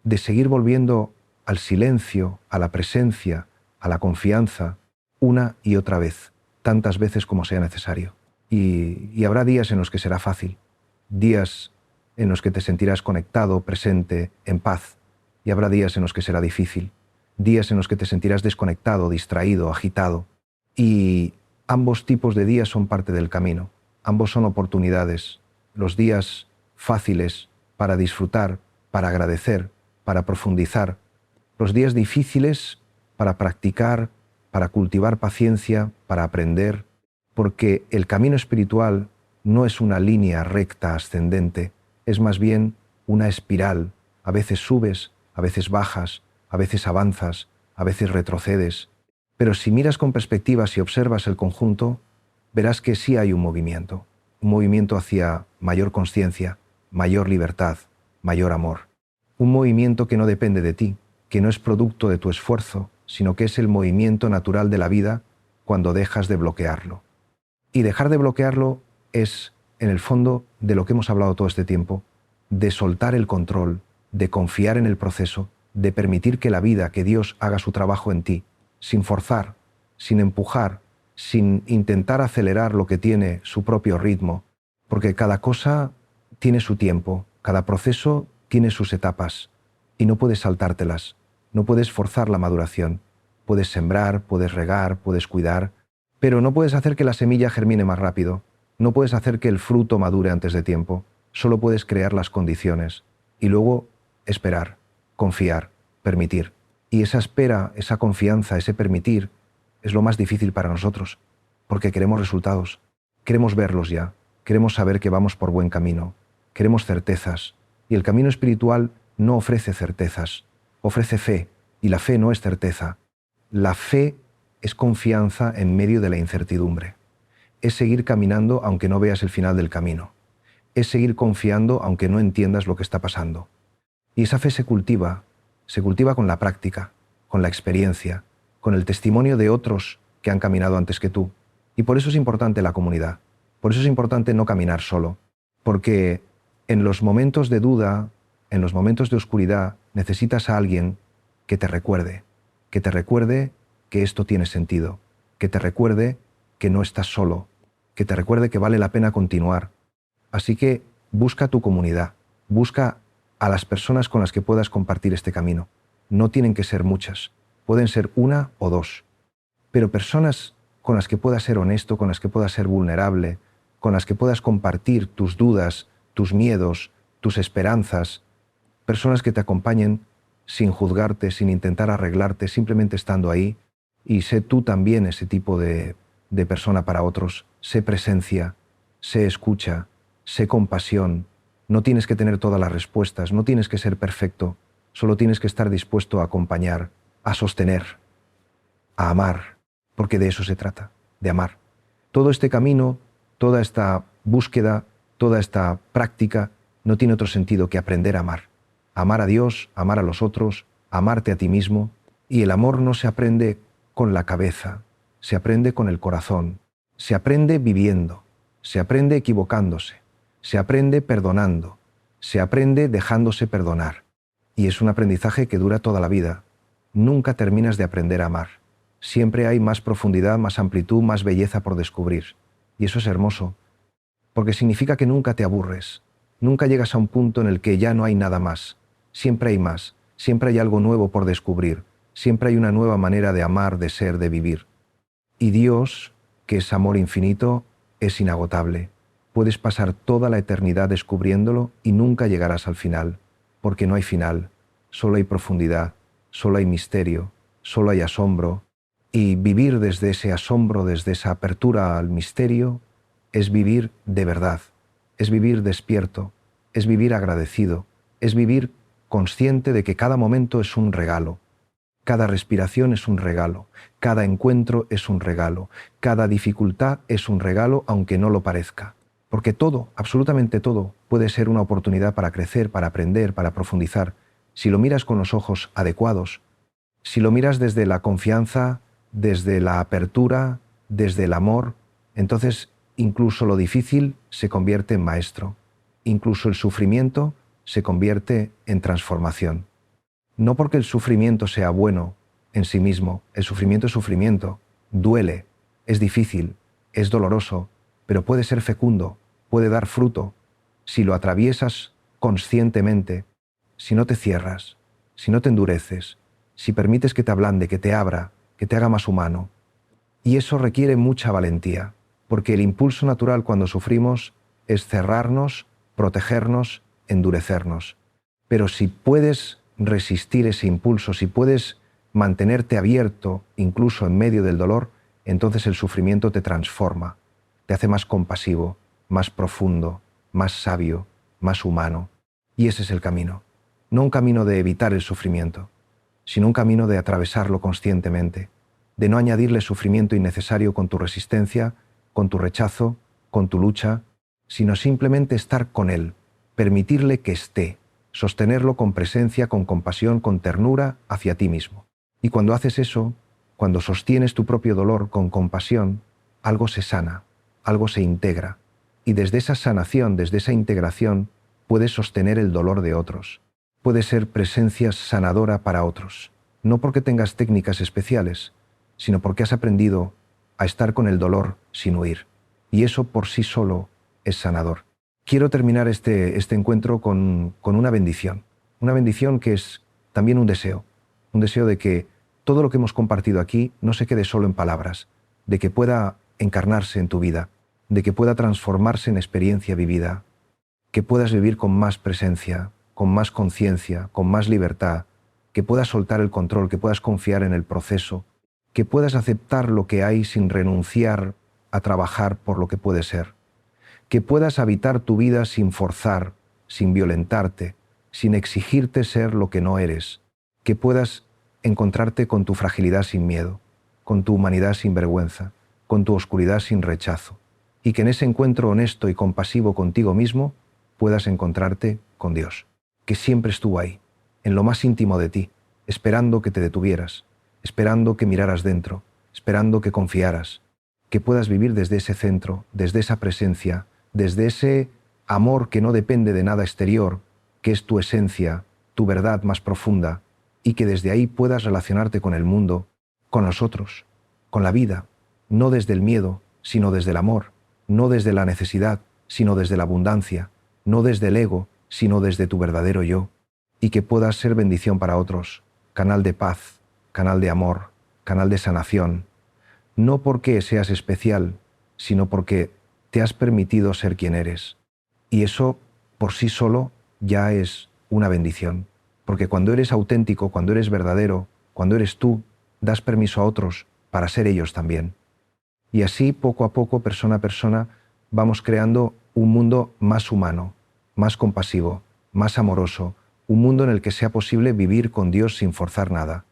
de seguir volviendo al silencio, a la presencia, a la confianza, una y otra vez, tantas veces como sea necesario. Y habrá días en los que será fácil, días en los que te sentirás conectado, presente, en paz, y habrá días en los que será difícil, días en los que te sentirás desconectado, distraído, agitado. Y ambos tipos de días son parte del camino, ambos son oportunidades, los días fáciles para disfrutar, para agradecer, para profundizar, los días difíciles para practicar, para cultivar paciencia, para aprender, porque el camino espiritual no es una línea recta ascendente, es más bien una espiral. A veces subes, a veces bajas, a veces avanzas, a veces retrocedes. Pero si miras con perspectiva, si observas el conjunto, verás que sí hay un movimiento hacia mayor consciencia, mayor libertad, mayor amor. Un movimiento que no depende de ti, que no es producto de tu esfuerzo, sino que es el movimiento natural de la vida cuando dejas de bloquearlo. Y dejar de bloquearlo es, en el fondo, de lo que hemos hablado todo este tiempo, de soltar el control, de confiar en el proceso, de permitir que la vida, que Dios haga su trabajo en ti, sin forzar, sin empujar, sin intentar acelerar lo que tiene su propio ritmo, porque cada cosa tiene su tiempo, cada proceso tiene sus etapas, y no puedes saltártelas, no puedes forzar la maduración. Puedes sembrar, puedes regar, puedes cuidar, pero no puedes hacer que la semilla germine más rápido, no puedes hacer que el fruto madure antes de tiempo, solo puedes crear las condiciones, y luego esperar, confiar, permitir. Y esa espera, esa confianza, ese permitir, es lo más difícil para nosotros, porque queremos resultados, queremos verlos ya, queremos saber que vamos por buen camino, queremos certezas, y el camino espiritual no ofrece certezas, ofrece fe, y la fe no es certeza. La fe es confianza en medio de la incertidumbre, es seguir caminando aunque no veas el final del camino, es seguir confiando aunque no entiendas lo que está pasando. Y esa fe se cultiva con la práctica, con la experiencia, con el testimonio de otros que han caminado antes que tú. Y por eso es importante la comunidad. Por eso es importante no caminar solo. Porque en los momentos de duda, en los momentos de oscuridad, necesitas a alguien que te recuerde que esto tiene sentido, que te recuerde que no estás solo, que te recuerde que vale la pena continuar. Así que busca tu comunidad, busca a las personas con las que puedas compartir este camino. No tienen que ser muchas, pueden ser una o dos, pero personas con las que puedas ser honesto, con las que puedas ser vulnerable, con las que puedas compartir tus dudas, tus miedos, tus esperanzas, personas que te acompañen sin juzgarte, sin intentar arreglarte, simplemente estando ahí, y sé tú también ese tipo de persona para otros. Sé presencia, sé escucha, sé compasión. No tienes que tener todas las respuestas, no tienes que ser perfecto, solo tienes que estar dispuesto a acompañar, a sostener, a amar, porque de eso se trata, de amar. Todo este camino, toda esta búsqueda, toda esta práctica no tiene otro sentido que aprender a amar. Amar a Dios, amar a los otros, amarte a ti mismo. Y el amor no se aprende con la cabeza, se aprende con el corazón, se aprende viviendo, se aprende equivocándose, se aprende perdonando, se aprende dejándose perdonar. Y es un aprendizaje que dura toda la vida. Nunca terminas de aprender a amar. Siempre hay más profundidad, más amplitud, más belleza por descubrir. Y eso es hermoso, porque significa que nunca te aburres, nunca llegas a un punto en el que ya no hay nada más. Siempre hay más, siempre hay algo nuevo por descubrir, siempre hay una nueva manera de amar, de ser, de vivir. Y Dios, que es amor infinito, es inagotable. Puedes pasar toda la eternidad descubriéndolo y nunca llegarás al final, porque no hay final, solo hay profundidad, solo hay misterio, solo hay asombro. Y vivir desde ese asombro, desde esa apertura al misterio, es vivir de verdad, es vivir despierto, es vivir agradecido, es vivir consciente de que cada momento es un regalo, cada respiración es un regalo, cada encuentro es un regalo, cada dificultad es un regalo aunque no lo parezca. Porque todo, absolutamente todo, puede ser una oportunidad para crecer, para aprender, para profundizar, si lo miras con los ojos adecuados, si lo miras desde la confianza, desde la apertura, desde el amor, entonces incluso lo difícil se convierte en maestro, incluso el sufrimiento se convierte en transformación. No porque el sufrimiento sea bueno en sí mismo, el sufrimiento es sufrimiento, duele, es difícil, es doloroso, pero puede ser fecundo, puede dar fruto, si lo atraviesas conscientemente, si no te cierras, si no te endureces, si permites que te ablande, que te abra, que te haga más humano. Y eso requiere mucha valentía, porque el impulso natural cuando sufrimos es cerrarnos, protegernos, endurecernos. Pero si puedes resistir ese impulso, si puedes mantenerte abierto incluso en medio del dolor, entonces el sufrimiento te transforma, te hace más compasivo, más profundo, más sabio, más humano. Y ese es el camino. No un camino de evitar el sufrimiento, sino un camino de atravesarlo conscientemente, de no añadirle sufrimiento innecesario con tu resistencia, con tu rechazo, con tu lucha, sino simplemente estar con él, permitirle que esté, sostenerlo con presencia, con compasión, con ternura hacia ti mismo. Y cuando haces eso, cuando sostienes tu propio dolor con compasión, algo se sana, algo se integra. Y desde esa sanación, desde esa integración, puedes sostener el dolor de otros. Puedes ser presencia sanadora para otros. No porque tengas técnicas especiales, sino porque has aprendido a estar con el dolor sin huir. Y eso por sí solo es sanador. Quiero terminar este encuentro con una bendición que es también un deseo de que todo lo que hemos compartido aquí no se quede solo en palabras, de que pueda encarnarse en tu vida, de que pueda transformarse en experiencia vivida, que puedas vivir con más presencia, con más conciencia, con más libertad, que puedas soltar el control, que puedas confiar en el proceso, que puedas aceptar lo que hay sin renunciar a trabajar por lo que puede ser, que puedas habitar tu vida sin forzar, sin violentarte, sin exigirte ser lo que no eres, que puedas encontrarte con tu fragilidad sin miedo, con tu humanidad sin vergüenza, con tu oscuridad sin rechazo, y que en ese encuentro honesto y compasivo contigo mismo puedas encontrarte con Dios, que siempre estuvo ahí, en lo más íntimo de ti, esperando que te detuvieras, esperando que miraras dentro, esperando que confiaras, que puedas vivir desde ese centro, desde esa presencia, desde ese amor que no depende de nada exterior, que es tu esencia, tu verdad más profunda, y que desde ahí puedas relacionarte con el mundo, con los otros, con la vida, no desde el miedo, sino desde el amor, no desde la necesidad, sino desde la abundancia, no desde el ego, sino desde tu verdadero yo, y que puedas ser bendición para otros, canal de paz, canal de amor, canal de sanación, no porque seas especial, sino porque te has permitido ser quien eres. Y eso por sí solo ya es una bendición, porque cuando eres auténtico, cuando eres verdadero, cuando eres tú, das permiso a otros para ser ellos también. Y así, poco a poco, persona a persona, vamos creando un mundo más humano, más compasivo, más amoroso, un mundo en el que sea posible vivir con Dios sin forzar nada,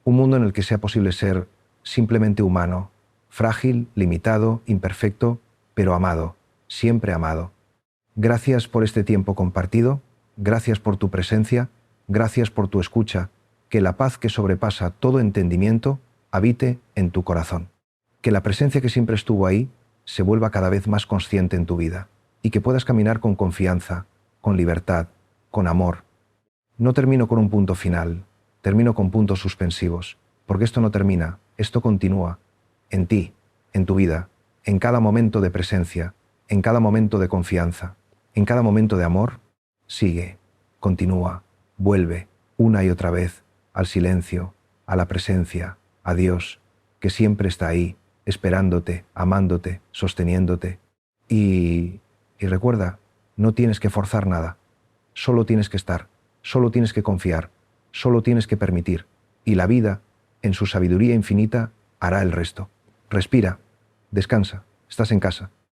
un mundo en el que sea posible ser simplemente humano, frágil, limitado, imperfecto, pero amado, siempre amado. Gracias por este tiempo compartido, gracias por tu presencia, gracias por tu escucha, que la paz que sobrepasa todo entendimiento habite en tu corazón. Que la presencia que siempre estuvo ahí se vuelva cada vez más consciente en tu vida y que puedas caminar con confianza, con libertad, con amor. No termino con un punto final, termino con puntos suspensivos, porque esto no termina, esto continúa, en ti, en tu vida, en cada momento de presencia, en cada momento de confianza, en cada momento de amor, sigue, continúa, vuelve, una y otra vez, al silencio, a la presencia, a Dios, que siempre está ahí, esperándote, amándote, sosteniéndote. Y recuerda, no tienes que forzar nada, solo tienes que estar, solo tienes que confiar, solo tienes que permitir, y la vida, en su sabiduría infinita, hará el resto. Respira, descansa, estás en casa.